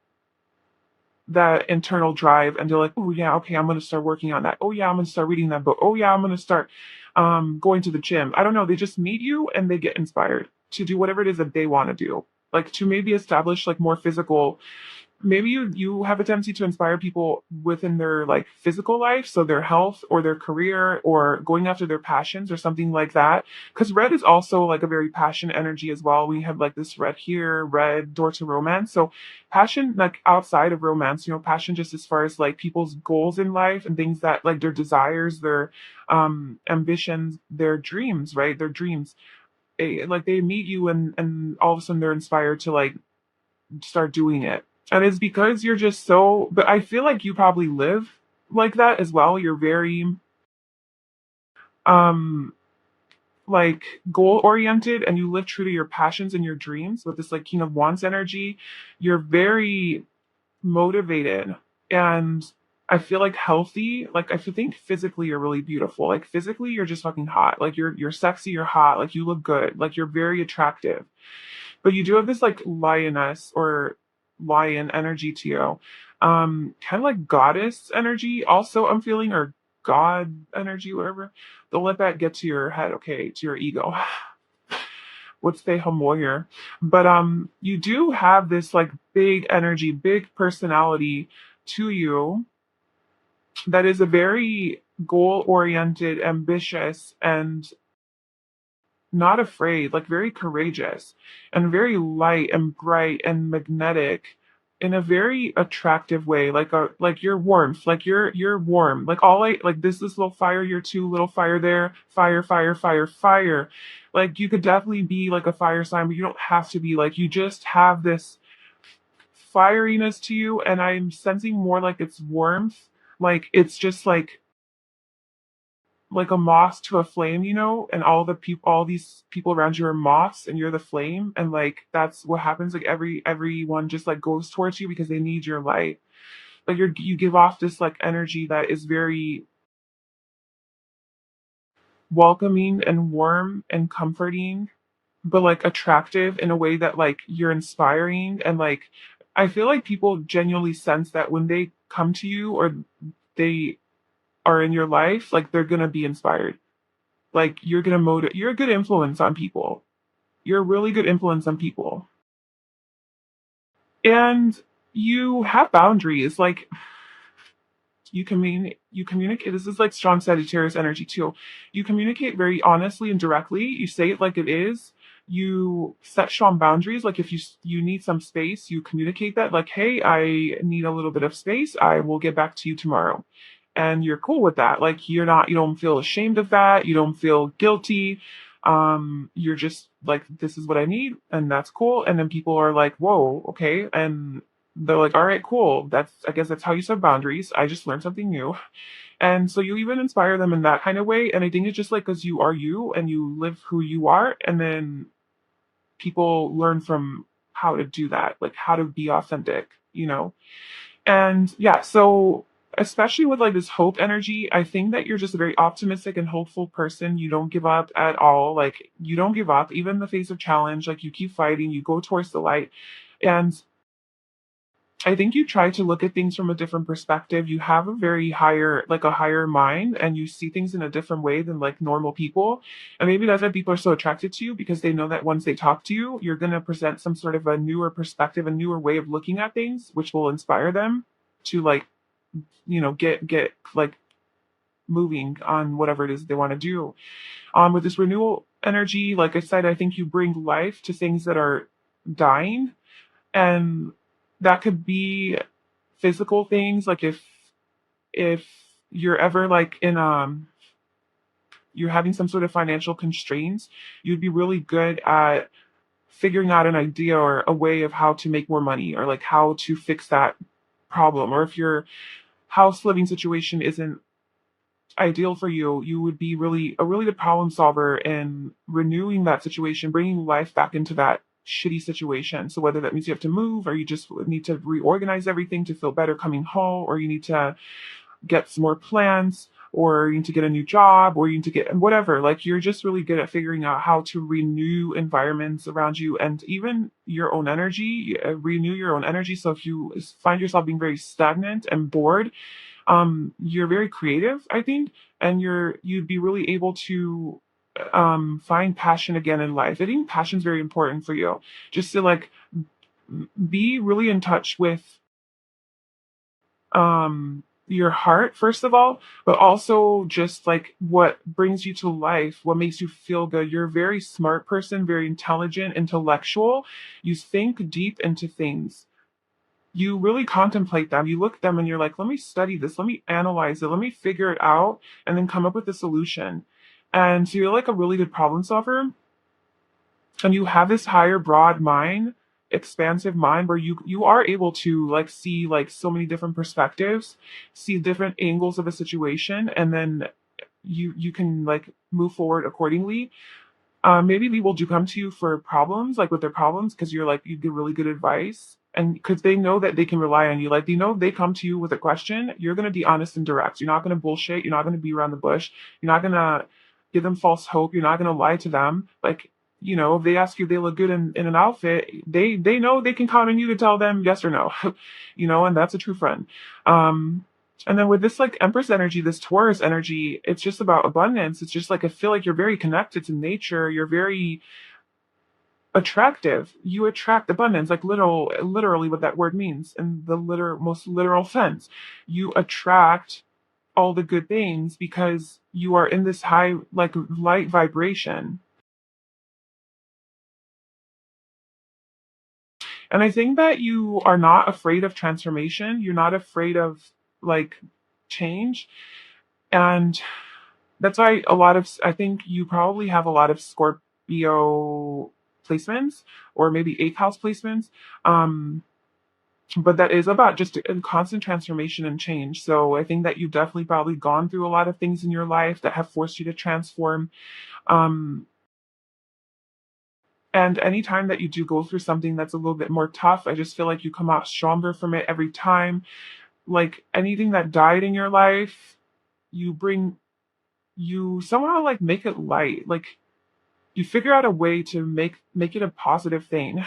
that internal drive and they're like, oh yeah, okay, I'm gonna start working on that. Oh yeah, I'm gonna start reading that book. Oh yeah, I'm gonna start going to the gym. I don't know, they just meet you and they get inspired to do whatever it is that they want to do, like to maybe establish like more physical. Maybe you have a tendency to inspire people within their like physical life, so their health or their career or going after their passions or something like that, because red is also like a very passion energy as well. We have like this red here, red door to romance. So passion like outside of romance, you know, passion just as far as like people's goals in life and things that like their desires, their ambitions, their dreams, right, their dreams. Like they meet you and all of a sudden they're inspired to like start doing it. And it's because you're just so, but I feel like you probably live like that as well. You're very, um, like goal oriented and you live true to your passions and your dreams with this like King of Wands energy. You're very motivated and I feel like healthy. Like I think physically you're really beautiful. Like physically you're just fucking hot. Like you're sexy, you're hot, like you look good, like you're very attractive. But you do have this like lioness or lion energy to you. Kind of like goddess energy also I'm feeling, or god energy, whatever. Don't let that get to your head, okay, to your ego. What's the homoyer? But you do have this like big energy, big personality to you that is a very goal oriented, ambitious, and not afraid, like very courageous and very light and bright and magnetic in a very attractive way, like a like your warmth, like you're warm. Like all I like this little fire, you're too little fire there, fire, fire, fire, fire. Like you could definitely be like a fire sign, but you don't have to be. Like you just have this fieriness to you, and I'm sensing more like it's warmth. Like it's just like a moth to a flame, and all these people around you are moths and you're the flame. And like, that's what happens. Like everyone just like goes towards you because they need your light. Like you give off this like energy that is very welcoming and warm and comforting, but like attractive in a way that like you're inspiring. And like, I feel like people genuinely sense that when they come to you or they are in your life, like they're gonna be inspired. Like you're a good influence on people. You're a really good influence on people. And you have boundaries. Like you communicate, this is like strong Sagittarius energy too. You communicate very honestly and directly. You say it like it is. You set strong boundaries. Like if you need some space, you communicate that, like, hey, I need a little bit of space, I will get back to you tomorrow. And you're cool with that. Like you don't feel ashamed of that, you don't feel guilty. You're just like, this is what I need, and that's cool. And then people are like, whoa, okay. And they're like, all right, cool. I guess that's how you set boundaries. I just learned something new. And so you even inspire them in that kind of way. And I think it's just like, because you are you and you live who you are. And then people learn from how to do that, like how to be authentic. And yeah, so especially with like this hope energy, I think that you're just a very optimistic and hopeful person. You don't give up at all. Like you don't give up, even in the face of challenge. Like you keep fighting, you go towards the light. And I think you try to look at things from a different perspective. You have like a higher mind, and you see things in a different way than like normal people. And maybe that's why people are so attracted to you, because they know that once they talk to you, you're going to present some sort of a newer perspective, a newer way of looking at things, which will inspire them to like, get like moving on whatever it is they want to do. With this renewal energy, like I said, I think you bring life to things that are dying, and that could be physical things. Like if you're ever like in you're having some sort of financial constraints, you'd be really good at figuring out an idea or a way of how to make more money, or like how to fix that problem. Or if your house living situation isn't ideal for you, you would be really good problem solver in renewing that situation, bringing life back into that shitty situation. So whether that means you have to move, or you just need to reorganize everything to feel better coming home, or you need to get some more plants, or you need to get a new job, or you need to get whatever. Like you're just really good at figuring out how to renew environments around you, and even your own energy, renew your own energy. So if you find yourself being very stagnant and bored, you're very creative, I think, and you'd be really able to find passion again in life. I think passion is very important for you, just to like be really in touch with your heart first of all, but also just like what brings you to life, what makes you feel good. You're a very smart person, very intelligent, intellectual. You think deep into things, you really contemplate them. You look at them and you're like, let me study this, let me analyze it, let me figure it out, and then come up with a solution. And so you're like a really good problem solver. And you have this higher, broad mind, expansive mind, where you are able to like see like so many different perspectives, see different angles of a situation, and then you can like move forward accordingly. Maybe people do come to you for problems, like with their problems, because you give really good advice, and because they know that they can rely on you. Like they know if they come to you with a question, you're gonna be honest and direct. You're not gonna bullshit. You're not gonna be around the bush. You're not gonna give them false hope. You're not gonna lie to them. Like, if they ask you if they look good in an outfit, they know they can count on you to tell them yes or no. And that's a true friend. Um, and then with this like Empress energy, this Taurus energy, it's just about abundance. It's just like I feel like you're very connected to nature. You're very attractive. You attract abundance, like literally what that word means in the most literal sense. You attract all the good things because you are in this high like light vibration. And I think that you are not afraid of transformation. You're not afraid of like change. And that's why I think you probably have a lot of Scorpio placements, or maybe eighth house placements. Um, but that is about just a constant transformation and change. So I think that you've definitely probably gone through a lot of things in your life that have forced you to transform. Um, and anytime that you do go through something that's a little bit more tough, I just feel like you come out stronger from it every time. Like anything that died in your life, you bring, you somehow like make it light. Like you figure out a way to make it a positive thing.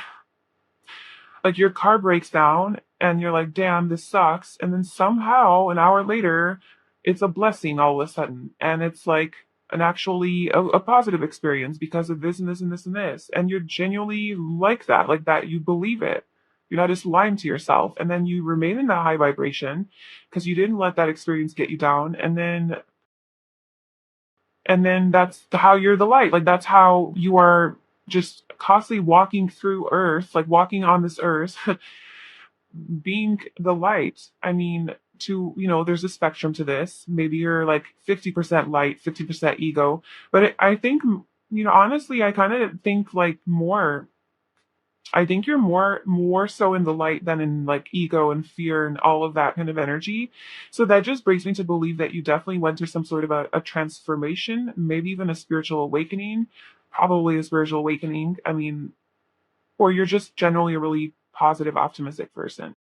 Like your car breaks down and you're like, damn, this sucks. And then somehow an hour later, it's a blessing all of a sudden. And it's like an actually a positive experience because of this and this and this and this. And you're genuinely like that, you believe it. You're not just lying to yourself. And then you remain in that high vibration because you didn't let that experience get you down. And then that's how you're the light. Like that's how you are just constantly walking through earth, like walking on this earth, being the light. I mean, there's a spectrum to this. Maybe you're like 50% light, 50% ego. But I think, honestly, I kind of think like more. I think you're more so in the light than in like ego and fear and all of that kind of energy. So that just brings me to believe that you definitely went through some sort of a transformation, maybe even a spiritual awakening, probably a spiritual awakening. I mean, or you're just generally a really positive, optimistic person.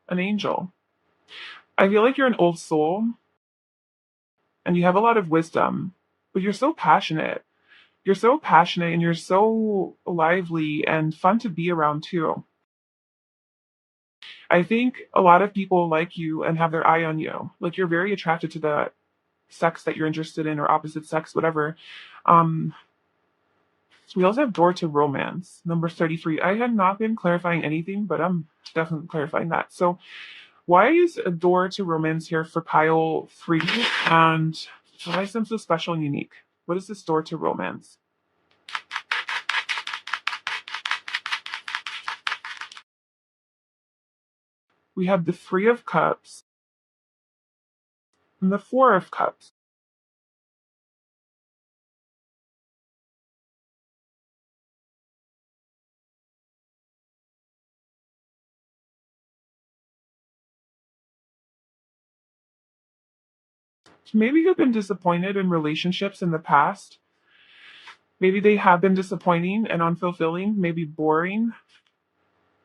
An angel. I feel like you're an old soul and you have a lot of wisdom, but you're so passionate. You're so passionate and you're so lively and fun to be around too. I think a lot of people like you and have their eye on you. Like you're very attracted to the sex that you're interested in or opposite sex, whatever. Um, we also have door to romance, number 33. I had not been clarifying anything, but I'm definitely clarifying that. So why is a door to romance here for pile 3? And why is them so special and unique? What is this door to romance? We have the 3 of Cups and the 4 of Cups. Maybe you've been disappointed in relationships in the past. Maybe they have been disappointing and unfulfilling, maybe boring.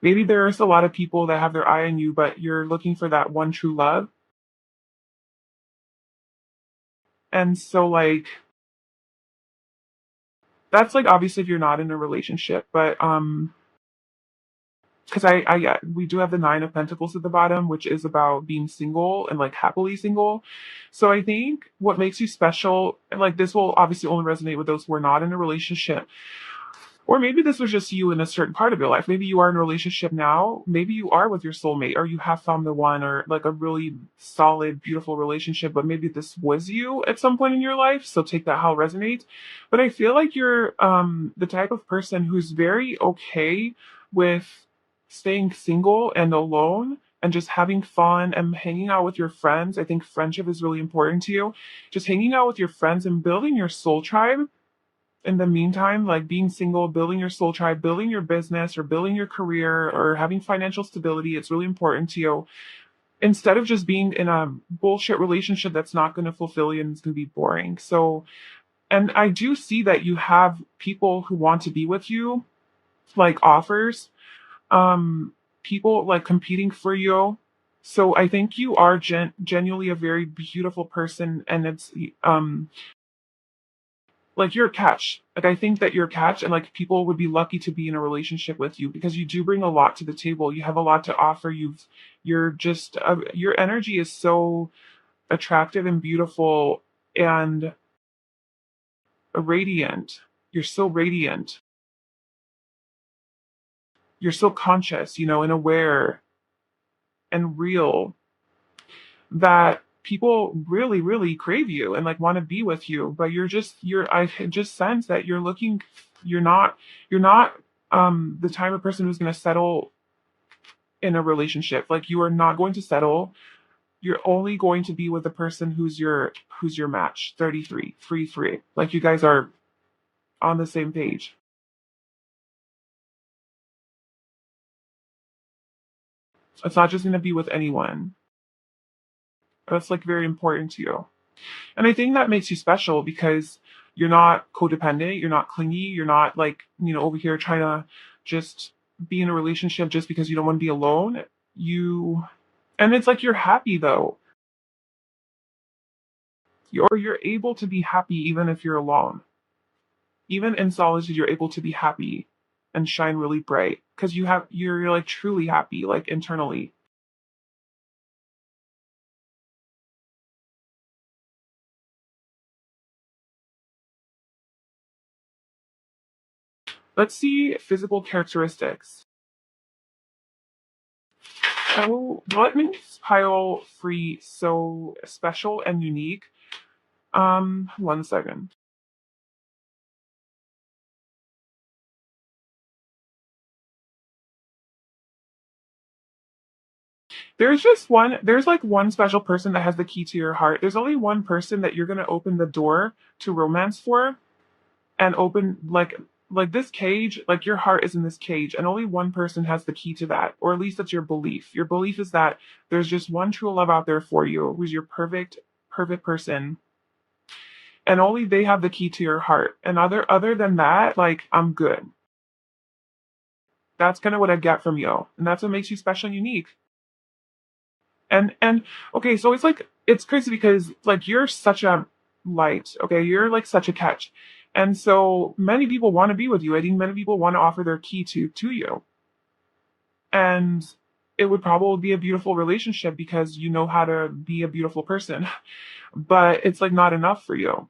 Maybe there's a lot of people that have their eye on you, but you're looking for that one true love. And so, like, that's like obviously if you're not in a relationship, but because yeah, we do have the 9 of Pentacles at the bottom, which is about being single and like happily single. So I think what makes you special, and like this will obviously only resonate with those who are not in a relationship. Or maybe this was just you in a certain part of your life. Maybe you are in a relationship now. Maybe you are with your soulmate, or you have found the one, or like a really solid, beautiful relationship. But maybe this was you at some point in your life. So take that how it resonates. But I feel like you're the type of person who's very okay with staying single and alone and just having fun and hanging out with your friends. I think friendship is really important to you. Just hanging out with your friends and building your soul tribe in the meantime, like being single, building your soul tribe, building your business or building your career or having financial stability, it's really important to you. Instead of just being in a bullshit relationship that's not going to fulfill you and it's going to be boring. So, and I do see that you have people who want to be with you, like offers, um, people like competing for you. So I think you are genuinely a very beautiful person, and it's like you're a catch. Like I think that you're a catch, and like people would be lucky to be in a relationship with you because you do bring a lot to the table. You have a lot to offer. You're just your energy is so attractive and beautiful and radiant. You're so radiant. You're so conscious, and aware and real that people really, really crave you and like want to be with you. But I just sense that you're not, you're not the type of person who's going to settle in a relationship. Like you are not going to settle. You're only going to be with the person who's your match. 33, 3, 3. Like you guys are on the same page. It's not just going to be with anyone. That's like very important to you. And I think that makes you special because you're not codependent, you're not clingy, you're not like, over here trying to just be in a relationship just because you don't want to be alone. You and it's like you're happy though. You're able to be happy even if you're alone. Even in solitude, you're able to be happy and shine really bright because you're like truly happy, like internally. Let's see physical characteristics. So what makes Pile Free so special and unique? 1 second. There's like one special person that has the key to your heart. There's only one person that you're gonna open the door to romance for and open like this cage, like your heart is in this cage, and only one person has the key to that, or at least that's your belief. Your belief is that there's just one true love out there for you, who's your perfect person, and only they have the key to your heart. And other than that, like I'm good. That's kind of what I get from you, and that's what makes you special and unique. And okay, so it's crazy because like you're such a light, okay? You're like such a catch. And so many people want to be with you. I think many people want to offer their key to you. And it would probably be a beautiful relationship because you know how to be a beautiful person. But it's like not enough for you.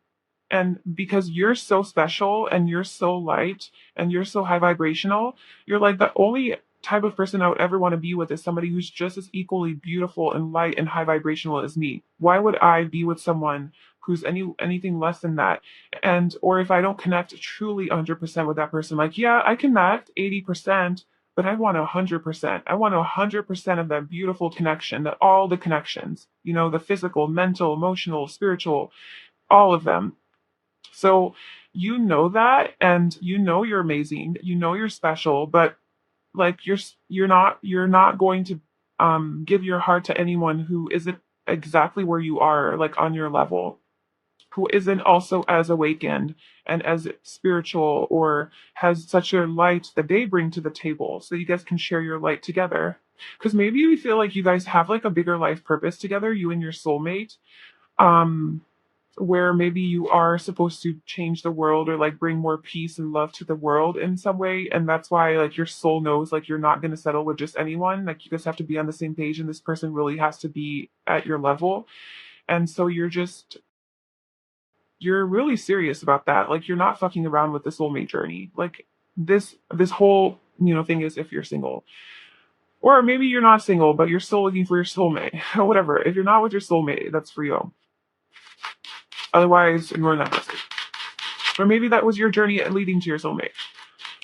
And because you're so special and you're so light and you're so high vibrational, you're like the only type of person I would ever want to be with is somebody who's just as equally beautiful and light and high vibrational as me. Why would I be with someone who's anything less than that? And or if I don't connect truly 100% with that person, like yeah, I connect 80%, but I want 100%. I want 100% of that beautiful connection, that all the connections, the physical, mental, emotional, spiritual, all of them. So you know that, and you know you're amazing, you know you're special, but like you're not going to give your heart to anyone who isn't exactly where you are, like on your level, who isn't also as awakened and as spiritual or has such a light that they bring to the table so you guys can share your light together. Because maybe you feel like you guys have like a bigger life purpose together, you and your soulmate. Um, where maybe you are supposed to change the world or like bring more peace and love to the world in some way, and that's why like your soul knows like you're not going to settle with just anyone, like you guys have to be on the same page and this person really has to be at your level. And so you're really serious about that, like you're not fucking around with the soulmate journey. Like this whole thing is if you're single, or maybe you're not single but you're still looking for your soulmate or whatever. If you're not with your soulmate, that's for you. Otherwise, ignore that message. Or maybe that was your journey leading to your soulmate.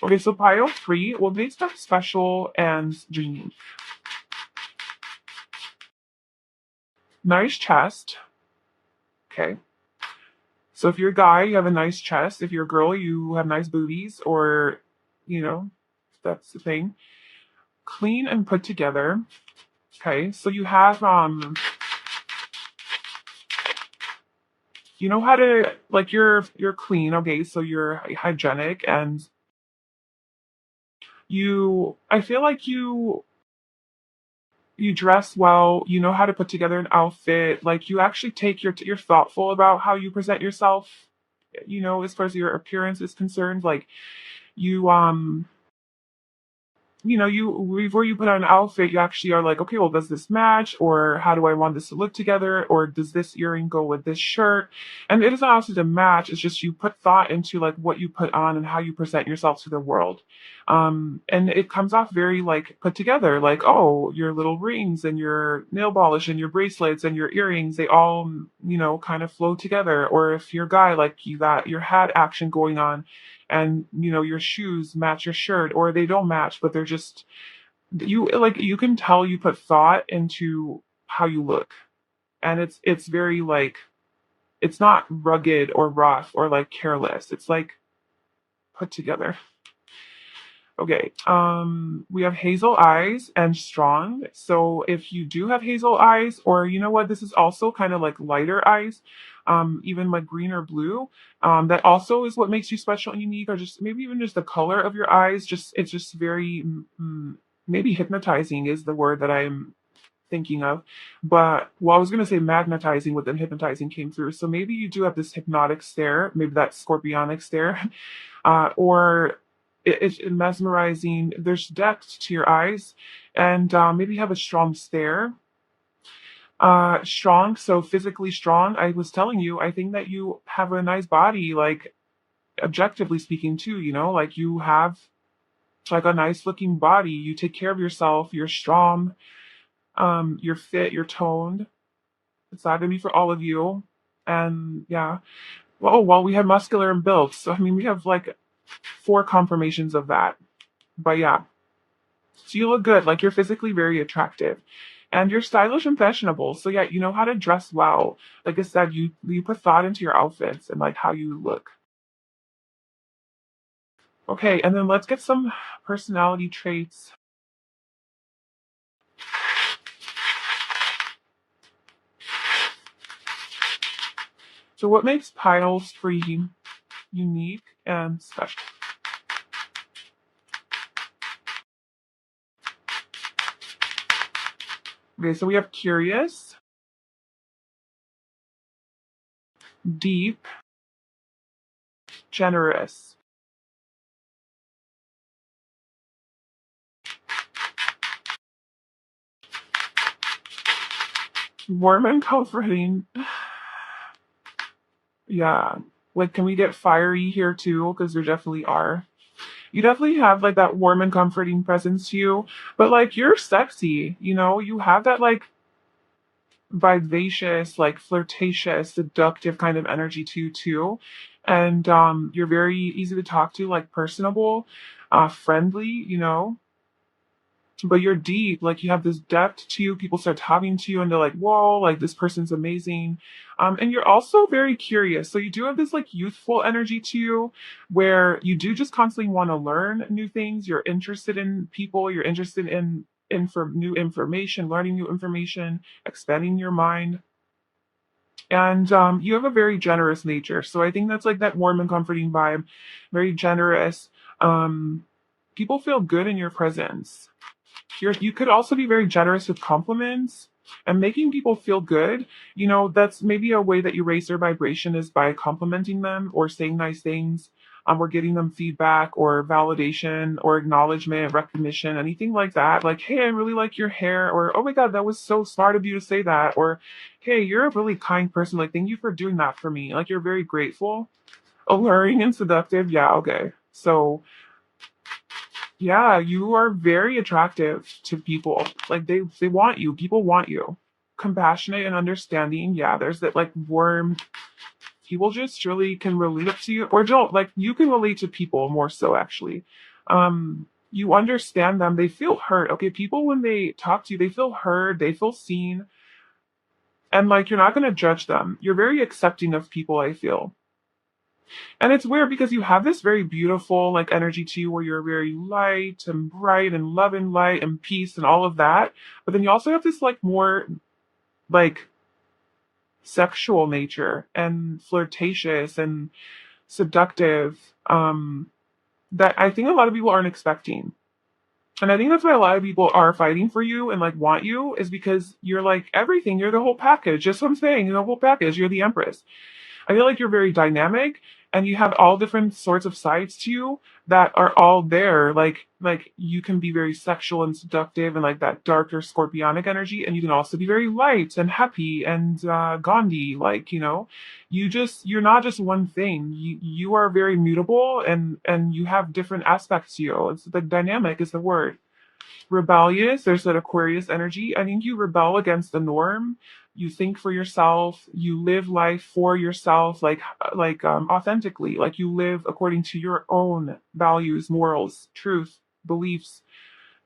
Okay, so pile 3 will make stuff special and dreamy. Nice chest. Okay. So if you're a guy, you have a nice chest. If you're a girl, you have nice boobies, or, you know, that's the thing. Clean and put together. Okay, so you have, you know how to, like, you're clean, okay, so you're hygienic, and I feel like you dress well, you know how to put together an outfit, like you actually you're thoughtful about how you present yourself, as far as your appearance is concerned. Like you before you put on an outfit, you actually are like, okay, well, does this match, or how do I want this to look together, or does this earring go with this shirt? And it doesn't also to match, it's just you put thought into like what you put on and how you present yourself to the world. And it comes off very like put together, like, oh, your little rings and your nail polish and your bracelets and your earrings, they all kind of flow together. Or if you're a guy, like you got your hat action going on, and your shoes match your shirt, or they don't match but they're just, you can tell you put thought into how you look. And it's very like, it's not rugged or rough or like careless, it's like put together. Okay. We have hazel eyes and strong. So if you do have hazel eyes, or you know what, this is also kind of like lighter eyes, even like green or blue. That also is what makes you special and unique, or just maybe even just the color of your eyes. Just it's just very maybe hypnotizing is the word that I'm thinking of. But well, I was gonna say magnetizing, but then hypnotizing came through. So maybe you do have this hypnotic stare, maybe that scorpionic stare, or it's mesmerizing. There's depth to your eyes, and maybe you have a strong stare. Strong, so physically strong. I was telling you, I think that you have a nice body, like objectively speaking, too. You know, like you have like a nice looking body. You take care of yourself. You're strong. You're fit. You're toned. It's that to me for all of you. And yeah, well, we have muscular and built. So I mean, we have like four confirmations of that. But yeah, so you look good. Like you're physically very attractive, and you're stylish and fashionable. So yeah, you know how to dress well. Like I said, you put thought into your outfits and like how you look. Okay, and then let's get some personality traits. So what makes piles for you unique and special? Okay, so we have curious, deep, generous. Warm and comforting. Yeah. Like, can we get fiery here too? Because there definitely are. You definitely have like that warm and comforting presence to you, but like you're sexy, you know? You have that like vivacious, like flirtatious, seductive kind of energy to you too. And you're very easy to talk to, like personable, friendly, you know? But you're deep, like you have this depth to you. People start talking to you and they're like, whoa, like this person's amazing. And you're also very curious. So you do have this like youthful energy to you where you do just constantly want to learn new things. You're interested in people, you're interested in for new information, learning new information, expanding your mind. And you have a very generous nature. So I think that's like that warm and comforting vibe, very generous. Um, People feel good in your presence. You could also be very generous with compliments and making people feel good. You know, that's maybe a way that you raise their vibration is by complimenting them or saying nice things, or getting them feedback or validation or acknowledgement, recognition, anything like that. Like, hey, I really like your hair, or oh my God, that was so smart of you to say that, or hey, you're a really kind person. Like, thank you for doing that for me. Like, you're very grateful, alluring, and seductive. Yeah, okay. So yeah, you are very attractive to people. Like they want you. People want you. Compassionate and understanding. Yeah, there's that like warm. People just really can relate to you, or don't like you can relate to people more so actually. You understand them. They feel heard. Okay, people when they talk to you, they feel heard. They feel seen, and like you're not gonna judge them. You're very accepting of people. I feel. And it's weird because you have this very beautiful like energy to you where you're very light and bright and love and light and peace and all of that. But then you also have this like more like sexual nature and flirtatious and seductive that I think a lot of people aren't expecting. And I think that's why a lot of people are fighting for you and like want you is because you're like everything. You're the whole package. Just what I'm saying. You're the whole package. You're the empress. I feel like you're very dynamic and you have all different sorts of sides to you that are all there. Like you can be very sexual and seductive and like that darker scorpionic energy, and you can also be very light and happy and Gandhi. Like, you know, you're not just one thing. You are very mutable and you have different aspects to you. It's the dynamic is the word. Rebellious, there's that Aquarius energy. I think you rebel against the norm. You think for yourself, you live life for yourself, like authentically, like you live according to your own values, morals, truth, beliefs.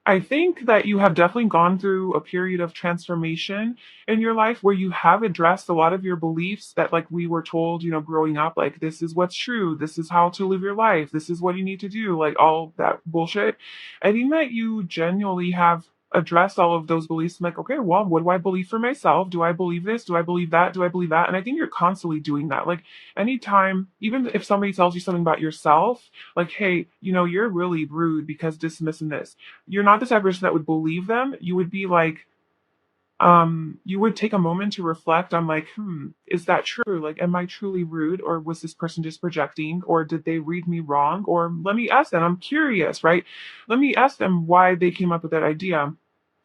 I think that you have definitely gone through a period of transformation in your life where you have addressed a lot of your beliefs that, like, we were told, growing up, like, this is what's true, this is how to live your life, this is what you need to do, like, all that bullshit. I think that you genuinely have addressed all of those beliefs. I'm like, okay, well, what do I believe for myself? Do I believe this? Do I believe that? Do I believe that? And I think you're constantly doing that. Like, anytime, even if somebody tells you something about yourself, like, hey, you're really rude because this and this, you're not the type of person that would believe them. You would be like, you would take a moment to reflect on, like, is that true? Like, am I truly rude, or was this person just projecting, or did they read me wrong? Or let me ask them. I'm curious, right? Let me ask them why they came up with that idea.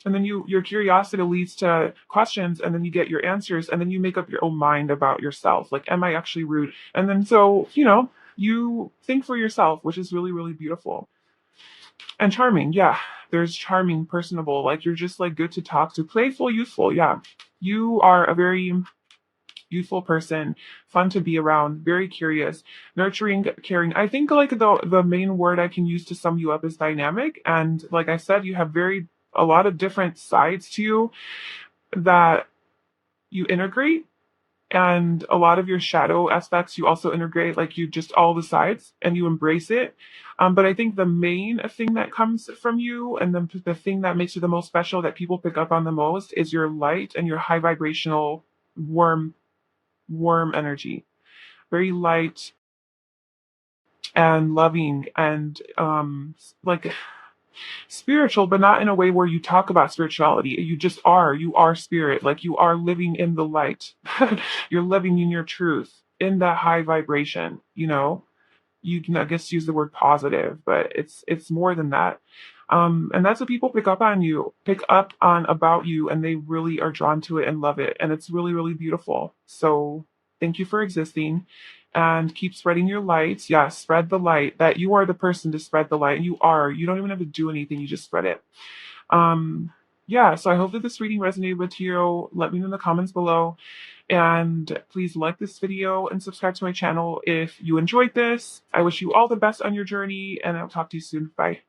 And then your curiosity leads to questions, and then you get your answers, and then you make up your own mind about yourself. Like, am I actually rude? And then so, you think for yourself, which is really, really beautiful. And charming, yeah. There's charming, personable, like, you're just like good to talk to, playful, youthful, yeah. You are a very youthful person, fun to be around, very curious, nurturing, caring. I think, like, the main word I can use to sum you up is dynamic. And like I said, you have a lot of different sides to you that you integrate, and a lot of your shadow aspects you also integrate, like, you just all the sides and you embrace it. But I think the main thing that comes from you, and the thing that makes you the most special, that people pick up on the most, is your light and your high vibrational, warm energy. Very light and loving, and like, spiritual, but not in a way where you talk about spirituality. You are spirit. Like, you are living in the light. You're living in your truth, in that high vibration. You can, I guess, use the word positive, but it's more than that. And that's what people pick up on about you, and they really are drawn to it and love it. And it's really, really beautiful. So thank you for existing, and keep spreading your light. Yeah, spread the light, that you are the person to spread the light. And you don't even have to do anything. You just spread it. Um, yeah, so I hope that this reading resonated with you. Let me know in the comments below. And please like this video and subscribe to my channel if you enjoyed this. I wish you all the best on your journey, and I'll talk to you soon. Bye.